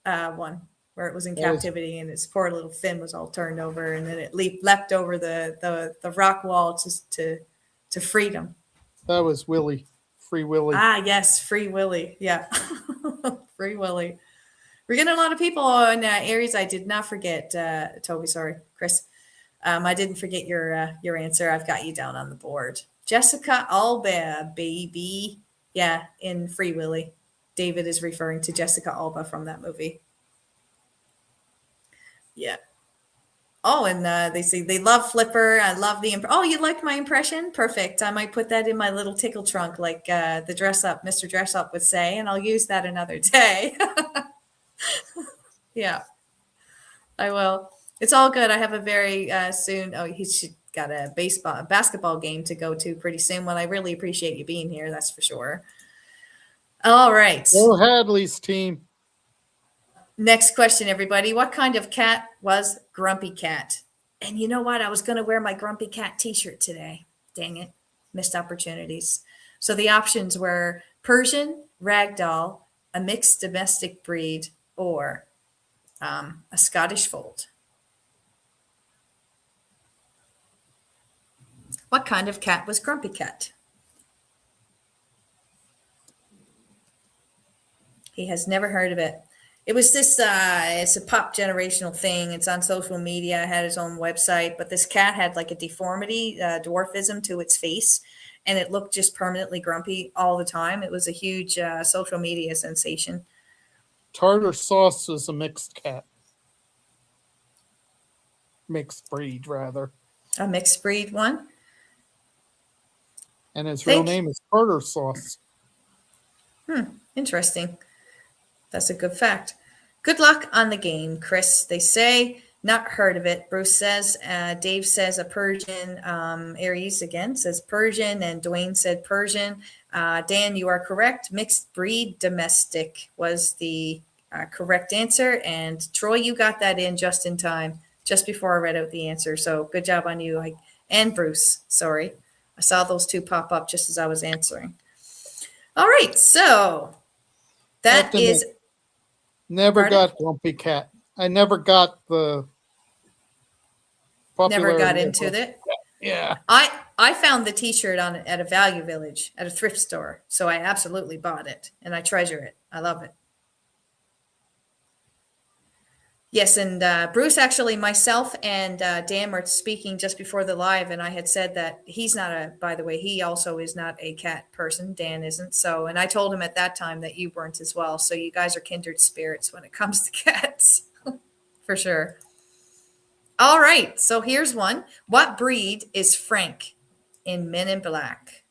one, where it was in captivity and its poor little fin was all turned over, and then it leapt over the rock wall to freedom. That was Willie, Free Willie. Ah, yes, Free Willie. Yeah, Free Willie. We're getting a lot of people on Aries. I did not forget, Toby. Sorry, Chris. I didn't forget your answer. I've got you down on the board. Jessica Alba, baby. Yeah, in Free Willy. David is referring to Jessica Alba from that movie. Yeah. Oh, and they say they love Flipper. I love the. Oh, you liked my impression? Perfect. I might put that in my little tickle trunk, like the dress up, Mr. Dress Up would say, and I'll use that another day. Yeah, I will. It's all good. I have a very soon. Oh, he's got a basketball game to go to pretty soon. Well, I really appreciate you being here. That's for sure. All right. Go Hadley's team. Next question, everybody. What kind of cat was Grumpy Cat? And you know what? I was going to wear my Grumpy Cat t-shirt today. Dang it. Missed opportunities. So the options were Persian, Ragdoll, a mixed domestic breed, or a Scottish Fold. What kind of cat was Grumpy Cat? He has never heard of it. It was this, it's a pop generational thing. It's on social media. It had its own website, but this cat had like a deformity, dwarfism to its face, and it looked just permanently grumpy all the time. It was a huge social media sensation. Tartar sauce is a mixed cat. Mixed breed, rather. A mixed breed one. And his real name is Tartar sauce. Interesting. That's a good fact. Good luck on the game, Chris. They say, not heard of it. Bruce says, Dave says a Persian. Aries again says Persian, and Dwayne said Persian. Dan, you are correct. Mixed breed domestic was the correct answer. And Troy, you got that in just in time, just before I read out the answer. So good job on you. And Bruce, sorry. I saw those two pop up just as I was answering. All right, so that is... Never Pardon? got Grumpy Cat. I never got the popular. Never got into it. Yeah. I found the T-shirt at a Value Village at a thrift store, so I absolutely bought it and I treasure it. I love it. Yes, and Bruce, actually, myself and Dan were speaking just before the live, and I had said that he's not by the way, he also is not a cat person. Dan isn't. So, and I told him at that time that you weren't as well. So you guys are kindred spirits when it comes to cats, for sure. All right, so here's one. What breed is Frank in Men in Black?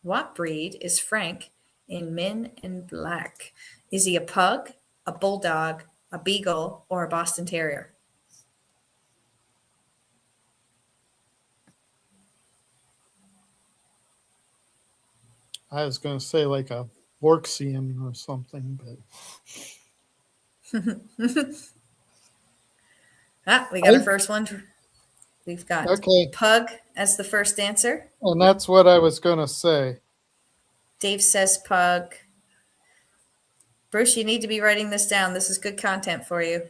What breed is Frank in Men in Black? Is he a pug, a bulldog, a beagle, or a Boston Terrier? I was going to say like a Vorxian or something, but We got our first one. We've got okay. Pug as the first answer. And that's what I was going to say. Dave says Pug. Bruce, you need to be writing this down. This is good content for you.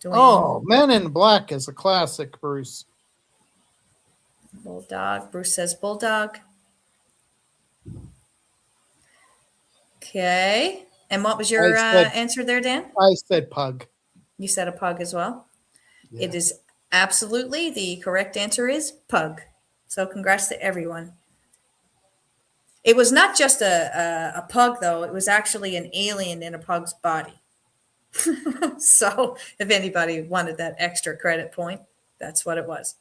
Dwayne. Oh, Men in Black is a classic, Bruce. Bulldog. Bruce says Bulldog. Okay. And what was your answer there, Dan? I said Pug. You said a Pug as well? Yeah. It is absolutely the correct answer is Pug. So congrats to everyone. It was not just a pug, though. It was actually an alien in a pug's body. So if anybody wanted that extra credit point, that's what it was.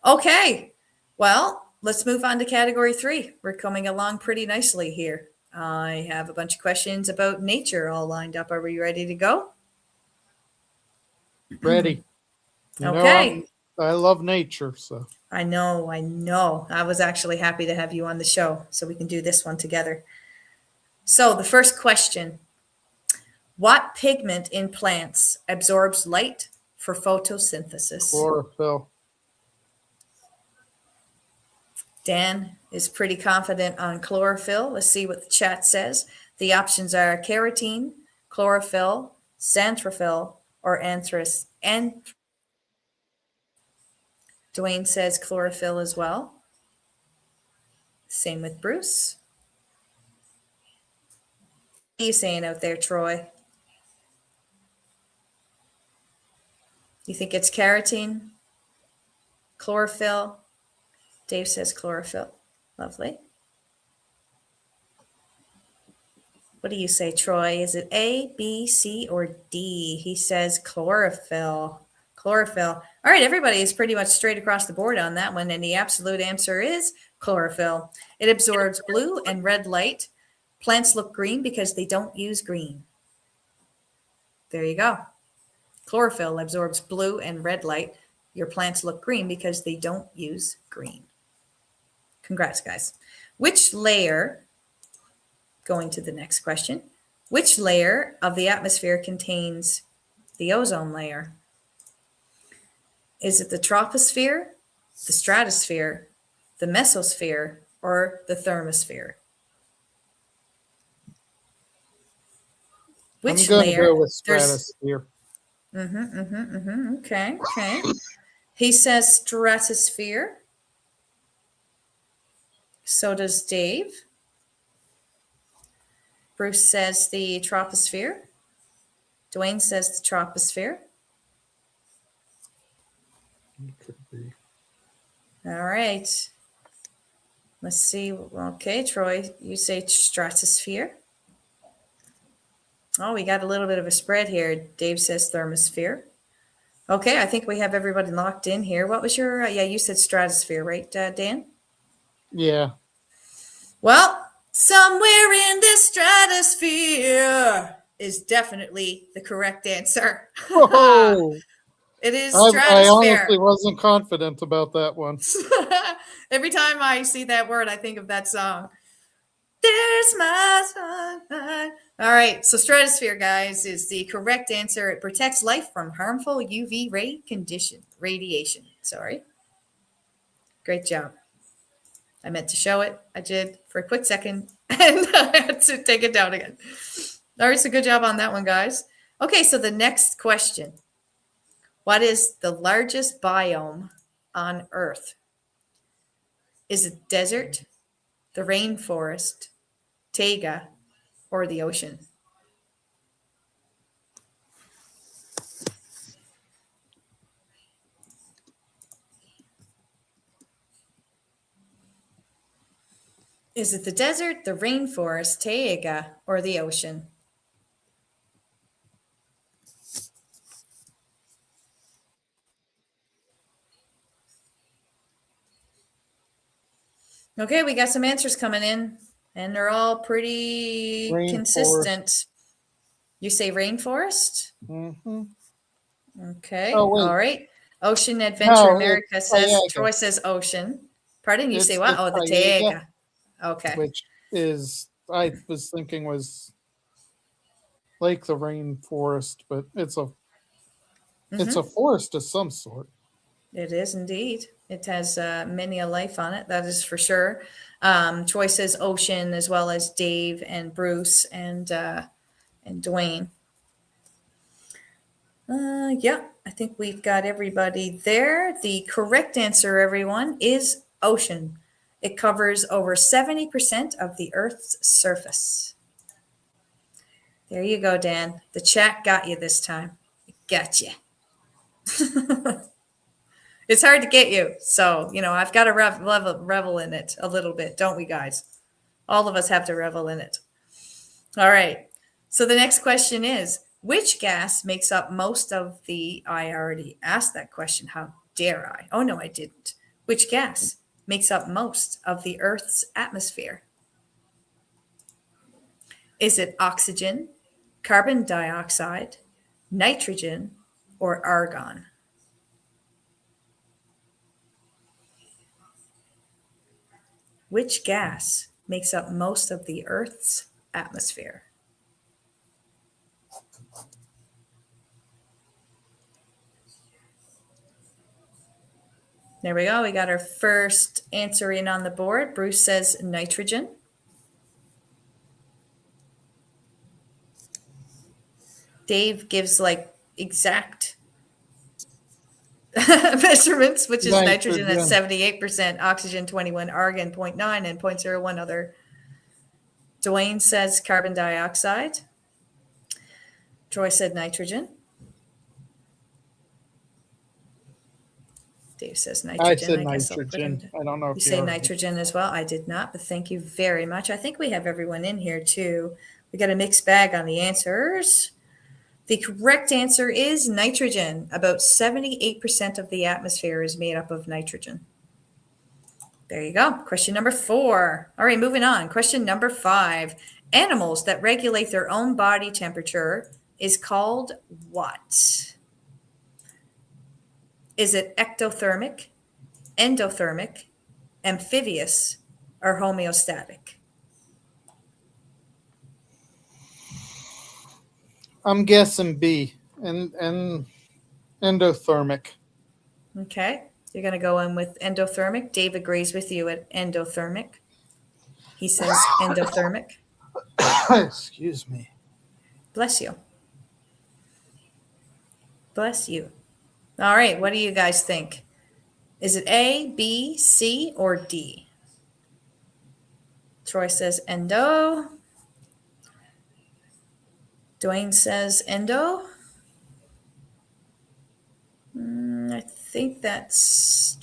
Okay. Well, let's move on to category 3. We're coming along pretty nicely here. I have a bunch of questions about nature all lined up. Are we ready to go? Ready. Okay. I love nature, so. I know. I was actually happy to have you on the show so we can do this one together. So the first question, what pigment in plants absorbs light for photosynthesis? Chlorophyll. Dan is pretty confident on chlorophyll. Let's see what the chat says. The options are carotene, chlorophyll, xanthophyll, or anthracite. Dwayne says chlorophyll as well. Same with Bruce. What are you saying out there, Troy? You think it's carotene? Chlorophyll? Dave says chlorophyll. Lovely. What do you say, Troy? Is it A, B, C, or D? He says chlorophyll. Chlorophyll. All right, everybody is pretty much straight across the board on that one, and the absolute answer is chlorophyll. It absorbs blue and red light. Plants look green because they don't use green. There you go. Chlorophyll absorbs blue and red light. Your plants look green because they don't use green. Congrats, guys. Which layer, going to the next question, which layer of the atmosphere contains the ozone layer? Is it the troposphere, the stratosphere, the mesosphere, or the thermosphere? Which I'm going to layer? go with stratosphere. Okay. He says stratosphere. So does Dave. Bruce says the troposphere. Dwayne says the troposphere. Could be. All right. Let's see. Okay, Troy, you say stratosphere. Oh, we got a little bit of a spread here. Dave says thermosphere. Okay, I think we have everybody locked in here. What was your, yeah, you said stratosphere, right, Dan? Yeah. Well, somewhere in this stratosphere is definitely the correct answer. Whoa. It is I honestly stratosphere. wasn't confident about that one. Every time I see that word, I think of that song. There's my sunlight. All right, so stratosphere, guys, is the correct answer. It protects life from harmful UV radiation. Sorry. Great job. I meant to show it. I did for a quick second, and I had to take it down again. All right, so good job on that one, guys. Okay, so the next question. What is the largest biome on Earth? Is it desert, the rainforest, taiga, or the ocean? Is it the desert, the rainforest, taiga, or the ocean? Okay, we got some answers coming in, and they're all pretty Rainforest. consistent. You say rainforest? Mm-hmm. Okay, Oh, wait. all right. Ocean Adventure No, America it's says, Taiga. Troy says ocean. Pardon, you say It's what? the Oh, the Taiga, taiga. Okay. which is, I was thinking was like the rainforest, but it's a forest of some sort. It is indeed. It has many a life on it, that is for sure. Troy says ocean, as well as Dave and Bruce and Dwayne. Yeah, I think we've got everybody there. The correct answer, everyone, is ocean. It covers over 70% of the Earth's surface. There you go, Dan. The chat got you this time. It got you. It's hard to get you. So, I've got to revel in it a little bit, don't we, guys? All of us have to revel in it. All right. So the next question is, which gas makes up most of the, I already asked that question. How dare I? Oh, no, I didn't. Which gas makes up most of the Earth's atmosphere? Is it oxygen, carbon dioxide, nitrogen, or argon? Which gas makes up most of the Earth's atmosphere? There we go. We got our first answer in on the board. Bruce says nitrogen. Dave gives like exact measurements, which is nitrogen at 78%, oxygen 21, argon 0.9, and 0.01 other. Dwayne says carbon dioxide. Troy said nitrogen. Dave says nitrogen. I said nitrogen. I don't know if you say nitrogen as well. I did not, but thank you very much. I think we have everyone in here too. We got a mixed bag on the answers. The correct answer is nitrogen. About 78% of the atmosphere is made up of nitrogen. There you go. Question number 4. All right, moving on. Question number 5. Animals that regulate their own body temperature is called what? Is it ectothermic, endothermic, amphibious, or homeostatic? I'm guessing B and endothermic. Okay, you're going to go in with endothermic. Dave agrees with you at endothermic. He says endothermic. Excuse me. Bless you. Bless you. All right, what do you guys think? Is it A, B, C, or D? Troy says endo. Dwayne says endo. I think that's.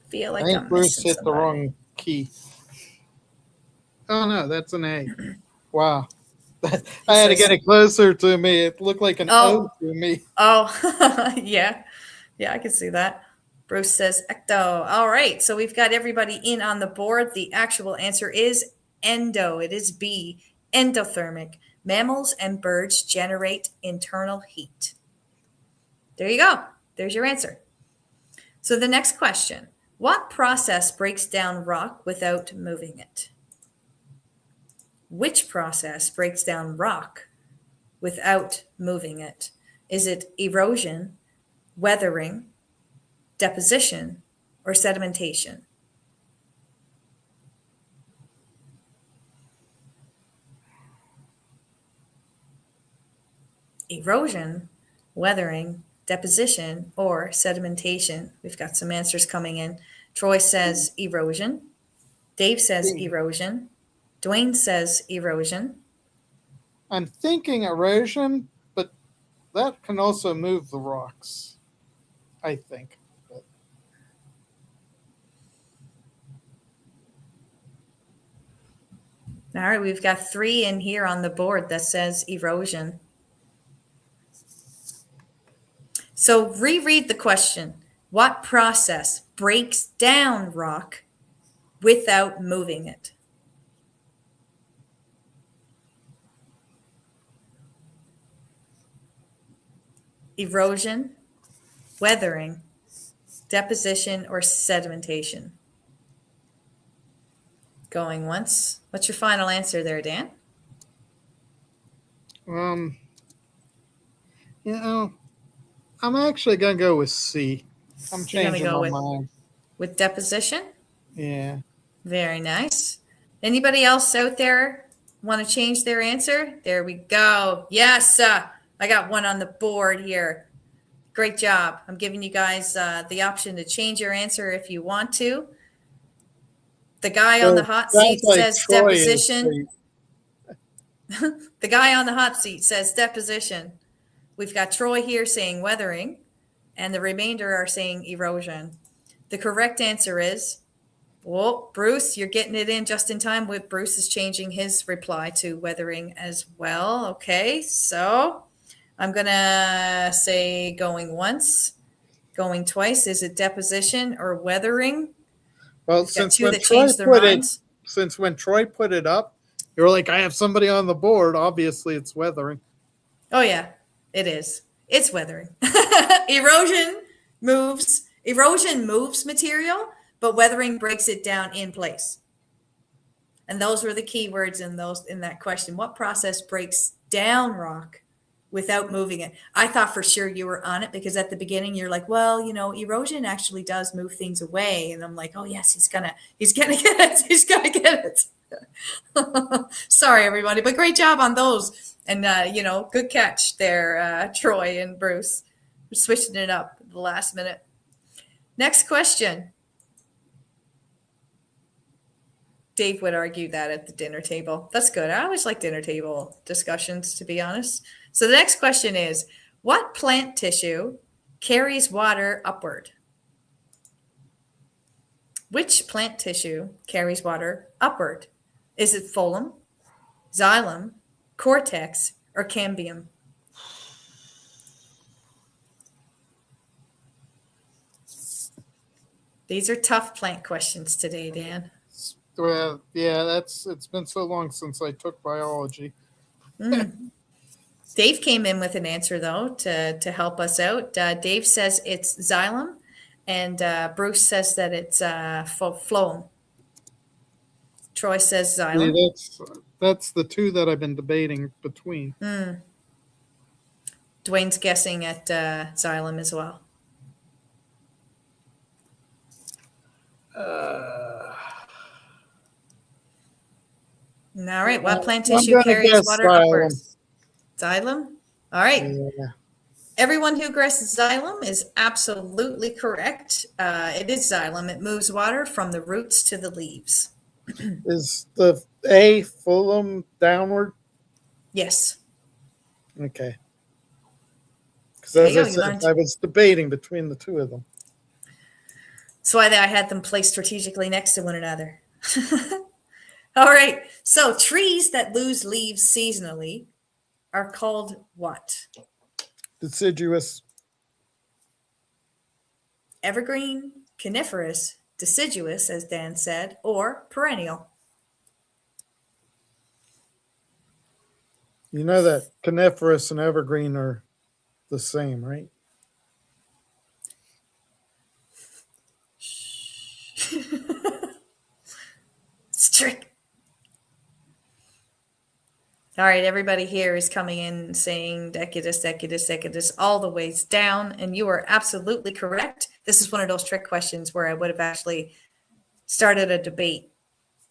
Feel I like think I'm Bruce missing hit the somebody. wrong key. Oh no, that's an A. Wow. I had to get it closer to me. It looked like an O to me. Oh, yeah. Yeah, I can see that. Bruce says ecto. All right. So we've got everybody in on the board. The actual answer is endo. It is B, endothermic. Mammals and birds generate internal heat. There you go. There's your answer. So the next question, what process breaks down rock without moving it? Which process breaks down rock without moving it? Is it erosion, weathering, deposition, or sedimentation? Erosion, weathering, deposition, or sedimentation? We've got some answers coming in. Troy says erosion. Dave says erosion. Dwayne says erosion. I'm thinking erosion, but that can also move the rocks, I think. All right, we've got 3 in here on the board that says erosion. So reread the question. What process breaks down rock without moving it? Erosion, weathering, deposition, or sedimentation? Going once. What's your final answer there, Dan? You know, I'm actually gonna go with C. I'm changing my mind. With deposition? Yeah. Very nice. Anybody else out there want to change their answer? There we go. Yes, I got one on the board here. Great job. I'm giving you guys the option to change your answer if you want to. The guy on the hot seat says deposition. The guy on the hot seat says deposition. We've got Troy here saying weathering, and the remainder are saying erosion. The correct answer is, well, Bruce, you're getting it in just in time. Bruce is changing his reply to weathering as well. Okay, so I'm going to say going once, going twice. Is it deposition or weathering? Well, since when Troy put it up, you're like, I have somebody on the board. Obviously, it's weathering. Oh, yeah, it is. It's weathering. Erosion moves material, but weathering breaks it down in place. And those were the key words in that question. What process breaks down rock without moving it? I thought for sure you were on it because at the beginning you're like, well, erosion actually does move things away. And I'm like, oh yes, he's gonna get it. He's gonna get it. Sorry, everybody, but great job on those. And good catch there, Troy and Bruce. We're switching it up at the last minute. Next question. Dave would argue that at the dinner table. That's good. I always like dinner table discussions, to be honest. So the next question is, what plant tissue carries water upward? Which plant tissue carries water upward? Is it phloem, xylem, cortex, or cambium? These are tough plant questions today, Dan. Well, yeah, it's been so long since I took biology. Dave came in with an answer, though, to help us out. Dave says it's xylem, and Bruce says that it's phloem. Troy says xylem. Yeah, that's the two that I've been debating between. Dwayne's guessing at xylem as well. All right. What plant tissue carries water upwards? Xylem? All right. Yeah. Everyone who guesses xylem is absolutely correct. It is xylem. It moves water from the roots to the leaves. Is the A Fulham downward? Yes. Okay. Because There as you I go. You said, learned. I was debating between the two of them. That's why I had them placed strategically next to one another. All right. So trees that lose leaves seasonally are called what? Deciduous. Evergreen, coniferous, deciduous, as Dan said, or perennial. You know that coniferous and evergreen are the same, right? It's a trick. All right, everybody here is coming in saying Decadus, Decadus, Decadus, all the ways down, and you are absolutely correct. This is one of those trick questions where I would have actually started a debate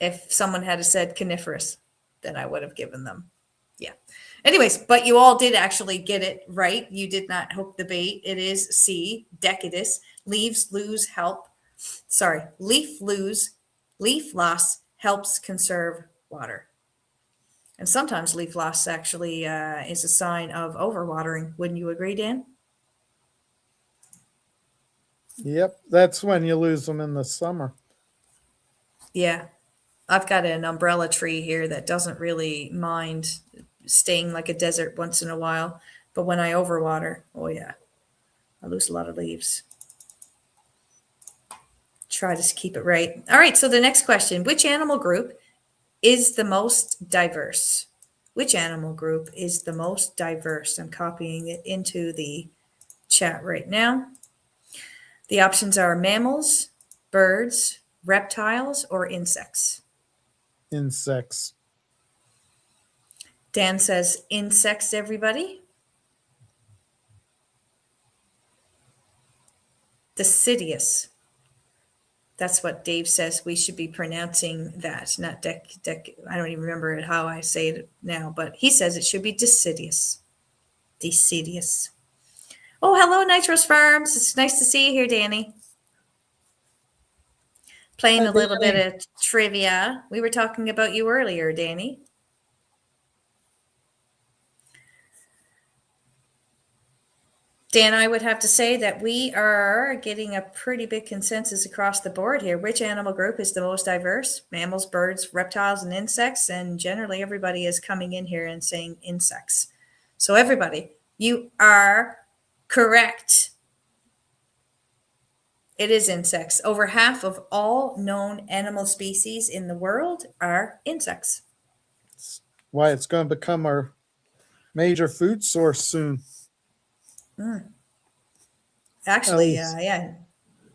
if someone had said coniferous, then I would have given them. Yeah. Anyways, but you all did actually get it right. You did not hook the bait. It is C, Decadus. Leaves lose help. Sorry, leaf loss helps conserve water. And sometimes leaf loss actually is a sign of overwatering. Wouldn't you agree, Dan? Yep. That's when you lose them in the summer. Yeah. I've got an umbrella tree here that doesn't really mind staying like a desert once in a while. But when I overwater, oh yeah, I lose a lot of leaves. Try to keep it right. All right. So the next question, which animal group is the most diverse? Which animal group is the most diverse? I'm copying it into the chat right now. The options are mammals, birds, reptiles, or insects. Insects. Dan says insects, everybody. Deciduous. That's what Dave says we should be pronouncing that, not I don't even remember how I say it now, but he says it should be deciduous. Deciduous. Oh, hello, Nitros Farms. It's nice to see you here, Danny. Playing Hi, a little bit Danny. of trivia. We were talking about you earlier, Danny. Dan, I would have to say that we are getting a pretty big consensus across the board here. Which animal group is the most diverse? Mammals, birds, reptiles, and insects. And generally, everybody is coming in here and saying insects. So, everybody, you are correct. It is insects. Over half of all known animal species in the world are insects. Why it's going to become our major food source soon. Actually, least- yeah.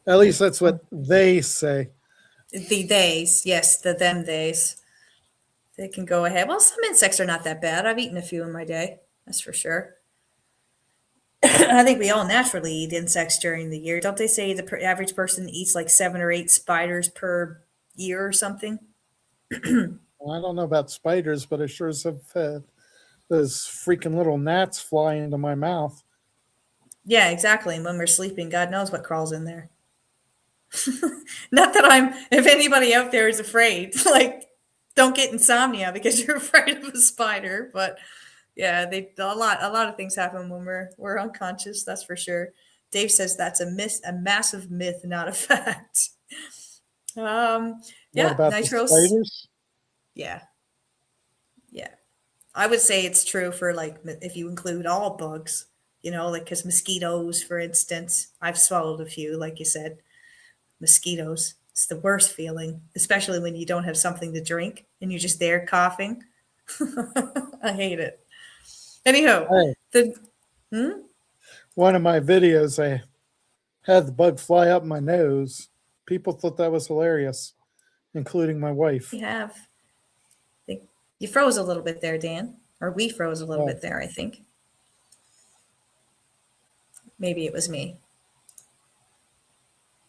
At least that's what they say. The theys, yes, the them theys. They can go ahead. Well, some insects are not that bad. I've eaten a few in my day. That's for sure. I think we all naturally eat insects during the year. Don't they say the average person eats like 7 or 8 spiders per year or something? I don't know about spiders, but I sure as have had those freaking little gnats fly into my mouth. Yeah, exactly. And when we're sleeping, God knows what crawls in there. Not that if anybody out there is afraid, like, don't get insomnia because you're afraid of a spider. But yeah, a lot of things happen when we're unconscious. That's for sure. Dave says that's a myth, a massive myth, not a fact. What Yeah, about the nitros. spiders? Yeah, yeah. I would say it's true for like if you include all bugs, like because mosquitoes, for instance, I've swallowed a few, like you said, mosquitoes. It's the worst feeling, especially when you don't have something to drink and you're just there coughing. I hate it. Anyhow, Hey, the one of my videos, I had the bug fly up my nose. People thought that was hilarious, including my wife. you have. You froze a little bit there, Dan, or we froze a little Oh, bit there. I think maybe it was me.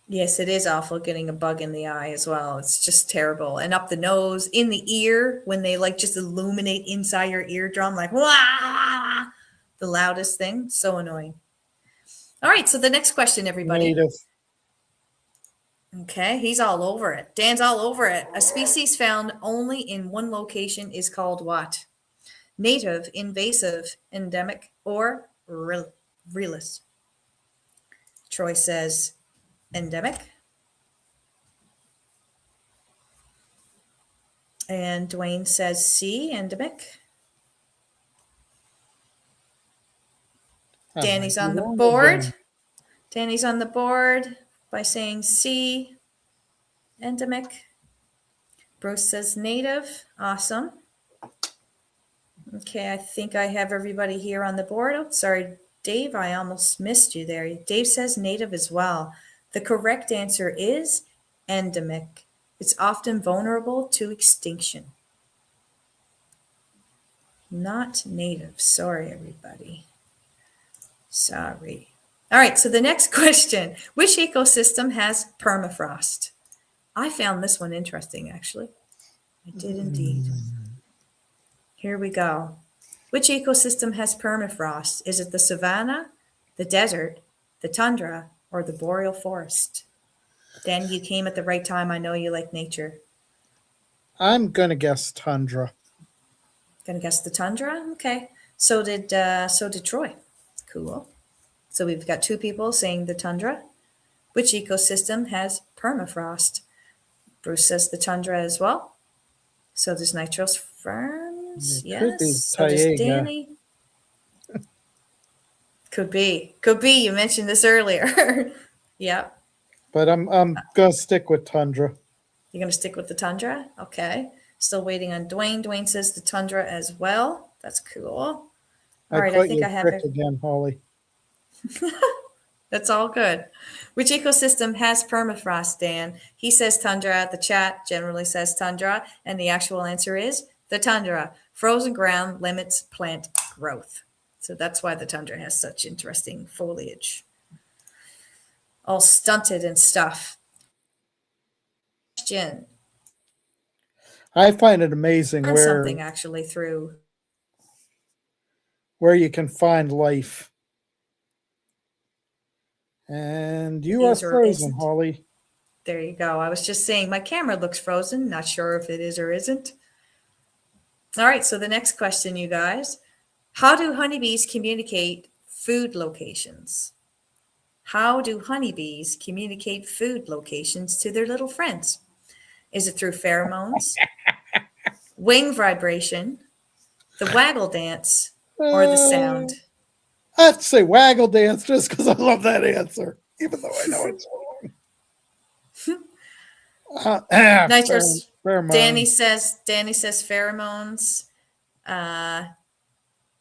Yes, it is awful getting a bug in the eye as well. It's just terrible. And up the nose, in the ear, when they like just illuminate inside your eardrum, like, wah, the loudest thing. So annoying. All right. So the next question, everybody. native. Okay, he's all over it. Dan's all over it. A species found only in one location is called what? Native, invasive, endemic, or realist? Troy says endemic. And Dwayne says C, endemic. Danny's on the board. Danny's on the board by saying C, endemic. Bruce says native. Awesome. Okay, I think I have everybody here on the board. Oh, sorry, Dave, I almost missed you there. Dave says native as well. The correct answer is endemic. It's often vulnerable to extinction. Not native. Sorry, everybody. Sorry. All right, so the next question. Which ecosystem has permafrost? I found this one interesting, actually. I did indeed. Here we go. Which ecosystem has permafrost? Is it the savanna, the desert, the tundra, or the boreal forest? Dan, you came at the right time. I know you like nature. I'm going to guess tundra. Gonna guess the tundra? Okay. So did Troy. Cool. So we've got two people saying the tundra. Which ecosystem has permafrost? Bruce says the tundra as well. So does Nitros Farms. It could be Yes. So does Taiga. Danny. Could be. Could be. You mentioned this earlier. Yeah. But I'm going to stick with tundra. You're going to stick with the tundra? Okay. Still waiting on Dwayne. Dwayne says the tundra as well. That's cool. All right. I think I have it again, Holly. That's all good. Which ecosystem has permafrost, Dan? He says tundra. The chat generally says tundra. And the actual answer is the tundra. Frozen ground limits plant growth. So that's why the tundra has such interesting foliage. All stunted and stuff. Question. I find it amazing Learned something actually through where you can find life. And you are frozen, Holly. There you go. I was just saying my camera looks frozen. Not sure if it is or isn't. All right. So the next question, you guys. How do honeybees communicate food locations? How do honeybees communicate food locations to their little friends? Is it through pheromones, wing vibration, the waggle dance, or the sound? I have to say waggle dance just because I love that answer, even though I know it's wrong. Nitros, pheromones. Danny says pheromones.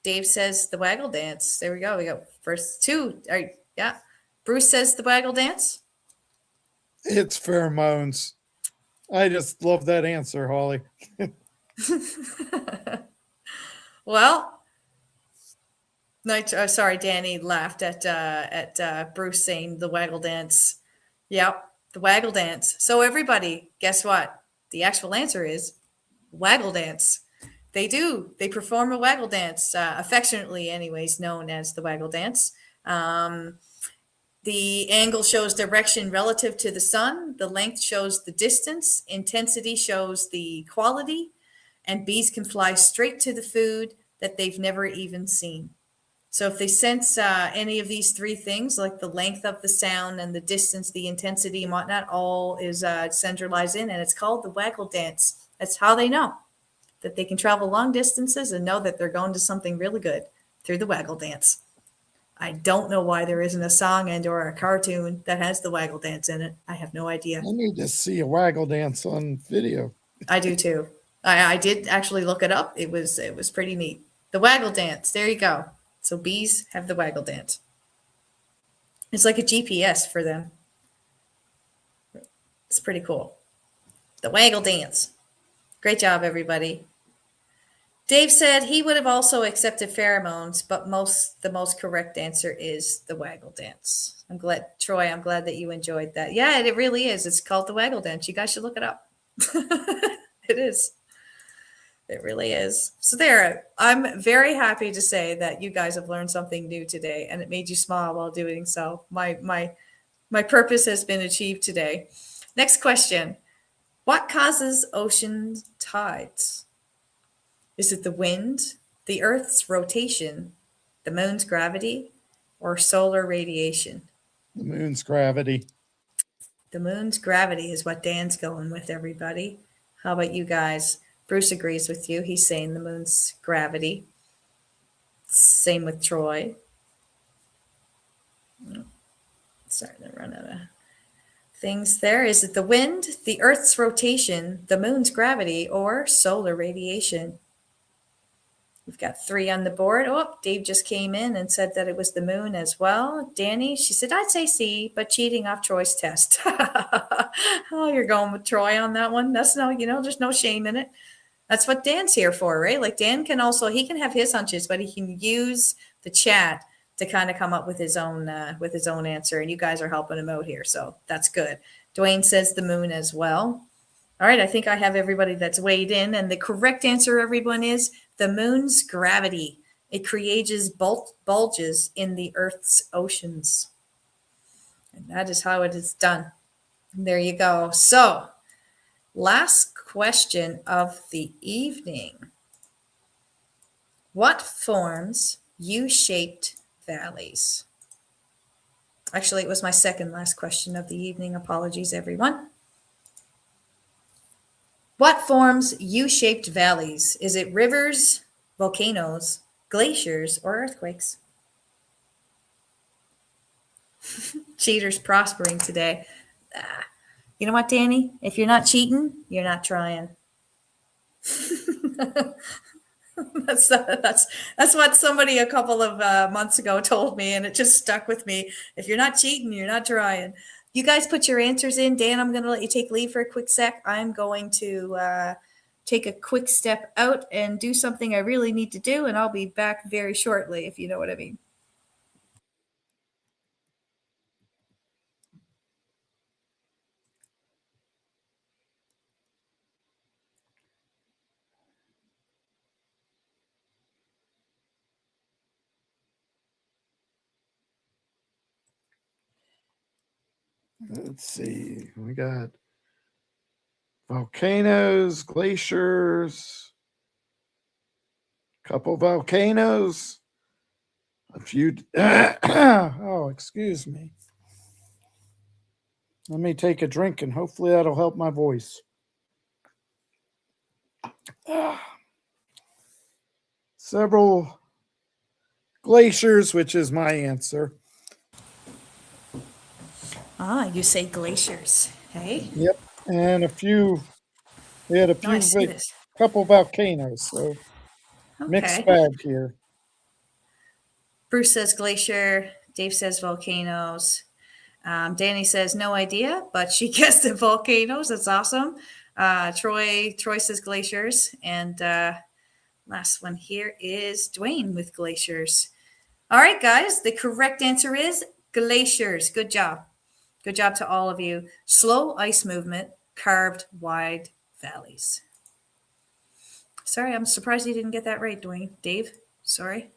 Dave says the waggle dance. There we go. We got first two. All right, yeah. Bruce says the waggle dance. It's pheromones. I just love that answer, Holly. Well, sorry, Danny laughed at Bruce saying the waggle dance. Yep, the waggle dance. So everybody, guess what? The actual answer is waggle dance. They do. They perform a waggle dance, affectionately, anyways, known as the waggle dance. The angle shows direction relative to the sun. The length shows the distance. Intensity shows the quality. And bees can fly straight to the food that they've never even seen. So if they sense any of these three things, like the length of the sound and the distance, the intensity and whatnot, all is centralized in, and it's called the waggle dance. That's how they know that they can travel long distances and know that they're going to something really good through the waggle dance. I don't know why there isn't a song and or a cartoon that has the waggle dance in it. I have no idea. I need to see a waggle dance on video. I do too. I did actually look it up. It was pretty neat. The waggle dance. There you go. So bees have the waggle dance. It's like a GPS for them. It's pretty cool. The waggle dance. Great job, everybody. Dave said he would have also accepted pheromones, but the most correct answer is the waggle dance. I'm glad, Troy, I'm glad that you enjoyed that. Yeah, it really is. It's called the waggle dance. You guys should look it up. It is. It really is. So there, I'm very happy to say that you guys have learned something new today, and it made you smile while doing so. My purpose has been achieved today. Next question. What causes ocean tides? Is it the wind, the Earth's rotation, the moon's gravity, or solar radiation? The moon's gravity. The moon's gravity is what Dan's going with, everybody. How about you guys? Bruce agrees with you. He's saying the moon's gravity. Same with Troy. Starting to run out of things there. Is it the wind, the Earth's rotation, the moon's gravity, or solar radiation? We've got 3 on the board. Oh, Dave just came in and said that it was the moon as well. Danny, she said, I'd say C, but cheating off Troy's test. Oh, you're going with Troy on that one. That's no, there's no shame in it. That's what Dan's here for, right? Like Dan can also, he can have his hunches, but he can use the chat to kind of come up with his own answer. And you guys are helping him out here. So that's good. Dwayne says the moon as well. All right. I think I have everybody that's weighed in. And the correct answer, everyone, is the moon's gravity. It creates bulges in the Earth's oceans. And that is how it is done. There you go. So last question of the evening. What forms U-shaped valleys? Actually, it was my second last question of the evening. Apologies, everyone. What forms U-shaped valleys? Is it rivers, volcanoes, glaciers, or earthquakes? Cheaters prospering today. You know what, Danny? If you're not cheating, you're not trying. That's what somebody a couple of months ago told me, and it just stuck with me. If you're not cheating, you're not trying. You guys put your answers in. Dan, I'm going to let you take leave for a quick sec. I'm going to take a quick step out and do something I really need to do, and I'll be back very shortly, if you know what I mean. Let's see. We got volcanoes, glaciers, couple volcanoes, a few. Oh, excuse me. Let me take a drink and hopefully that'll help my voice. Several glaciers, which is my answer. You say glaciers, hey? Yep. And we had a few, couple volcanoes, so mixed bag here. Bruce says glacier. Dave says volcanoes. Danny says no idea, but she guessed the volcanoes. That's awesome. Troy says glaciers. And last one here is Dwayne with glaciers. All right, guys. The correct answer is glaciers. Good job. Good job to all of you. Slow ice movement, carved wide valleys. Sorry, I'm surprised you didn't get that right, Dwayne. Dave, sorry.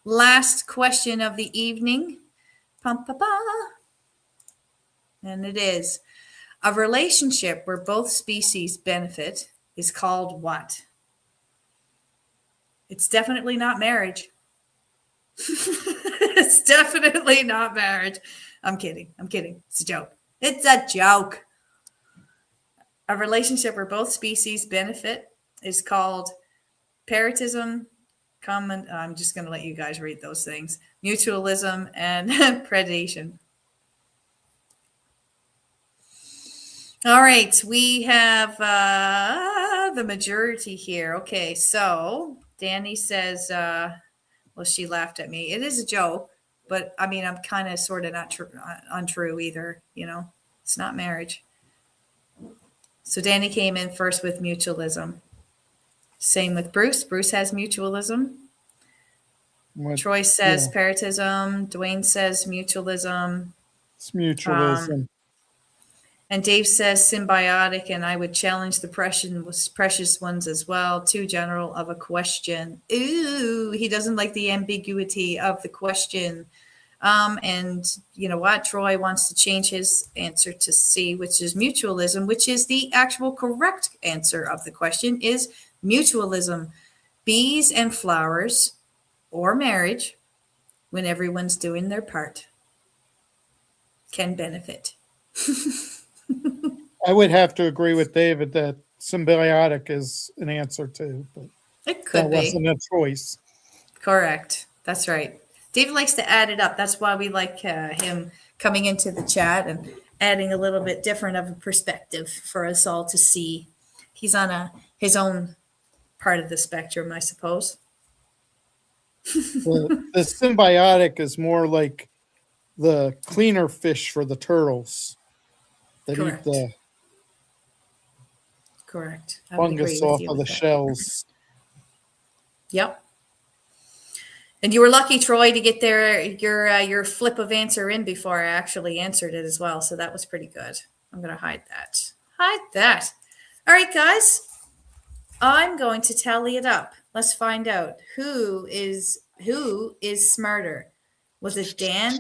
Last question of the evening. And it is, a relationship where both species benefit is called what? It's definitely not marriage. It's definitely not marriage. I'm kidding. It's a joke. It's a joke. A relationship where both species benefit is called parasitism. I'm just going to let you guys read those things. Mutualism and predation. All right. We have the majority here. Okay. So Danny says, well, she laughed at me. It is a joke, but I mean, I'm kind of sort of not untrue either. It's not marriage. So Danny came in first with mutualism. Same with Bruce. Bruce has mutualism. Troy says parasitism. Dwayne says mutualism. It's mutualism. And Dave says symbiotic, and I would challenge the precious ones as well. Too general of a question. Ooh, he doesn't like the ambiguity of the question. And you know what? Troy wants to change his answer to C, which is mutualism, which is the actual correct answer of the question is mutualism. Bees and flowers or marriage, when everyone's doing their part, can benefit. I would have to agree with David that symbiotic is an answer too, but It could that be. wasn't a choice. Correct. That's right. David likes to add it up. That's why we like him coming into the chat and adding a little bit different of a perspective for us all to see. He's on his own part of the spectrum, I suppose. The symbiotic is more like the cleaner fish for the turtles that Correct. eat the Correct. I would agree fungus with off you of with the that. shells. Yep. And you were lucky, Troy, to get your flip of answer in before I actually answered it as well. So that was pretty good. I'm going to hide that. Hide that. All right, guys. I'm going to tally it up. Let's find out who is smarter. Was it Dan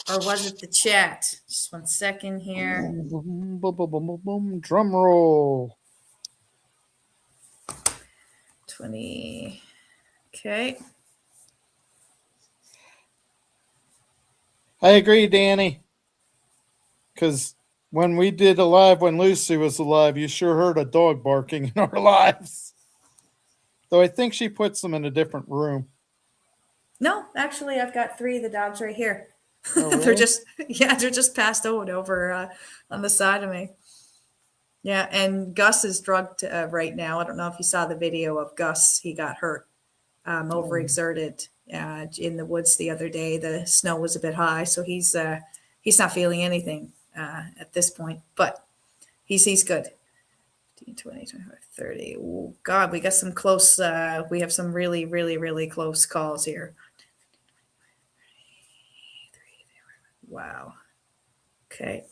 or was it the chat? Just 1 second here. Boom, boom, boom, boom, boom, boom. Drum roll. 20. Okay. I agree, Danny. Because when we did a live when Lucy was alive, you sure heard a dog barking in our lives. Though I think she puts them in a different room. No, actually, I've got 3 of the dogs right here. Oh, really? they're just passed over on the side of me. Yeah, and Gus is drugged right now. I don't know if you saw the video of Gus. He got hurt, overexerted in the woods the other day. The snow was a bit high, so he's not feeling anything at this point, but he's good. 20, 25, 30. Oh, God, we got some close. We have some really, really, really close calls here. Wow. Okay.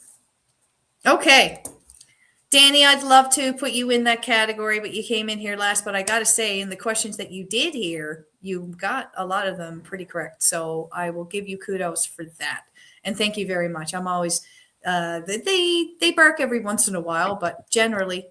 Danny, I'd love to put you in that category, but you came in here last. But I got to say, in the questions that you did hear, you got a lot of them pretty correct. So I will give you kudos for that. And thank you very much. I'm always, they bark every once in a while, but generally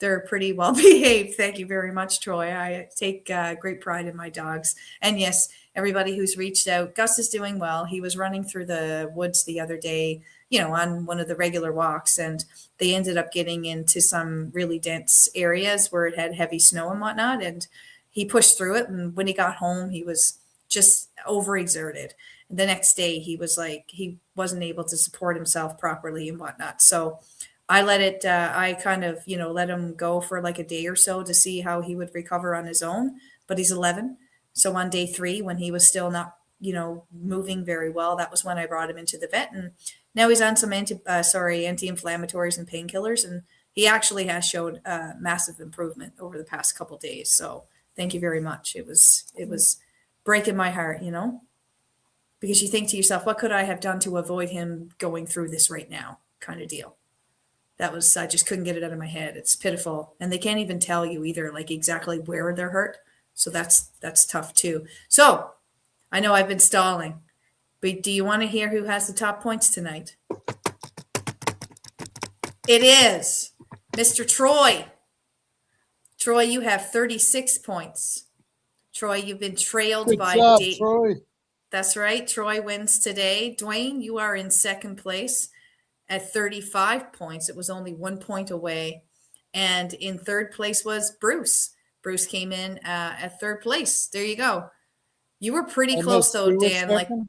they're pretty well behaved. Thank you very much, Troy. I take great pride in my dogs. And yes, everybody who's reached out, Gus is doing well. He was running through the woods the other day, on one of the regular walks, and they ended up getting into some really dense areas where it had heavy snow and whatnot. And he pushed through it. And when he got home, he was just overexerted. The next day, he was like, he wasn't able to support himself properly and whatnot. So I I kind of, let him go for like a day or so to see how he would recover on his own. But he's 11. So on day 3, when he was still not, moving very well, that was when I brought him into the vet. And now he's on some anti-inflammatories and painkillers. And he actually has showed massive improvement over the past couple of days. So thank you very much. It was breaking my heart, because you think to yourself, what could I have done to avoid him going through this right now kind of deal? I just couldn't get it out of my head. It's pitiful. And they can't even tell you either, like exactly where they're hurt. So that's tough too. So I know I've been stalling, but do you want to hear who has the top points tonight? It is Mr. Troy. Troy, you have 36 points. Troy, you've been trailed Good by job, Troy. That's right. Troy wins today. Dwayne, you are in second place at 35 points. It was only 1 point away. And in third place was Bruce. Bruce came in at third place. There you go. You were pretty close though, Dan.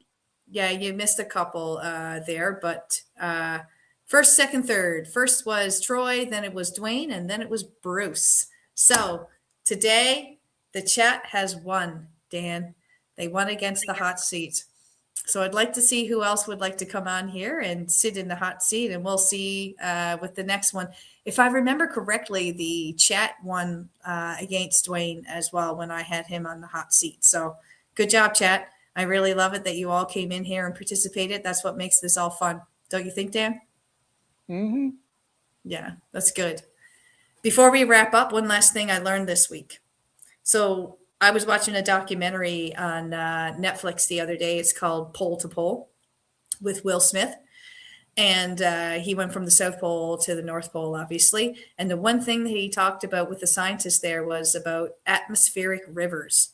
Yeah, you missed a couple there, but first, second, third. First was Troy, then it was Dwayne, and then it was Bruce. So today the chat has won, Dan. They won against the hot seat. So I'd like to see who else would like to come on here and sit in the hot seat, and we'll see with the next one. If I remember correctly, the chat won against Dwayne as well when I had him on the hot seat. So good job, chat. I really love it that you all came in here and participated. That's what makes this all fun. Don't you think, Dan? Mm-hmm. Yeah, that's good. Before we wrap up, one last thing I learned this week. So I was watching a documentary on Netflix the other day. It's called Pole to Pole. with Will Smith. And he went from the South Pole to the North Pole, obviously. And the one thing that he talked about with the scientists there was about atmospheric rivers.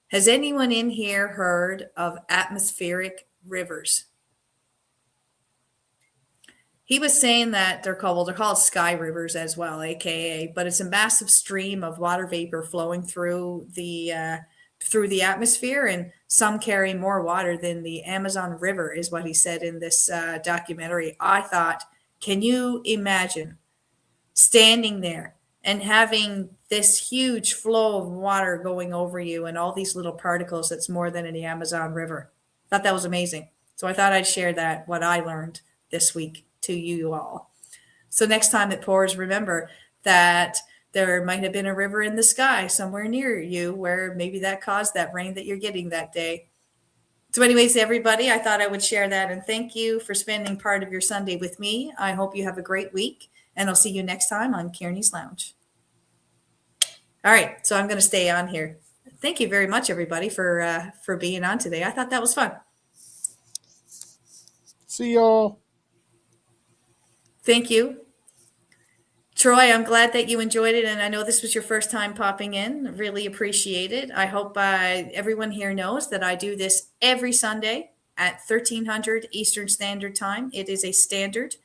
Has anyone in here heard of atmospheric rivers? He was saying that they're called sky rivers as well, aka, but it's a massive stream of water vapor flowing through the atmosphere, and some carry more water than the Amazon River, is what he said in this documentary. I thought, can you imagine standing there and having this huge flow of water going over you and all these little particles that's more than in the Amazon River? I thought that was amazing. So I thought I'd share that, what I learned this week, to you all. So next time it pours, remember that there might have been a river in the sky somewhere near you where maybe that caused that rain that you're getting that day. So anyways, everybody, I thought I would share that, and thank you for spending part of your Sunday with me. I hope you have a great week, and I'll see you next time on Kearney's Lounge. All right, so I'm going to stay on here. Thank you very much, everybody, for being on today. I thought that was fun. See y'all. Thank you. Troy, I'm glad that you enjoyed it, and I know this was your first time popping in. Really appreciate it. I hope everyone here knows that I do this every Sunday at 1300 Eastern Standard Time. It is a standard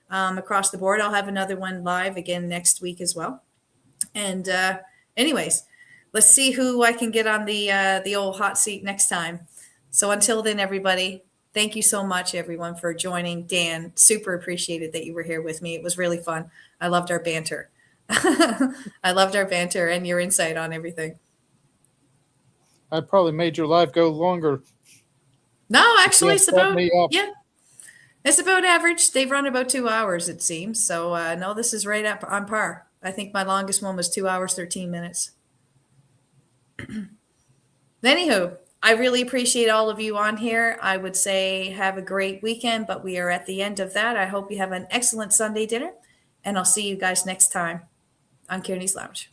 across the board. I'll have another one live again next week as well. And anyways, let's see who I can get on the old hot seat next time. So until then, everybody, thank you so much, everyone, for joining. Dan, super appreciated that you were here with me. It was really fun. I loved our banter. I loved our banter and your insight on everything. I probably made your life go longer. No, actually, it's about average. They run about 2 hours, it seems. So no, this is right up on par. I think my longest one was 2 hours, 13 minutes. Anywho, I really appreciate all of you on here. I would say have a great weekend, but we are at the end of that. I hope you have an excellent Sunday dinner, and I'll see you guys next time on Kearney's Lounge.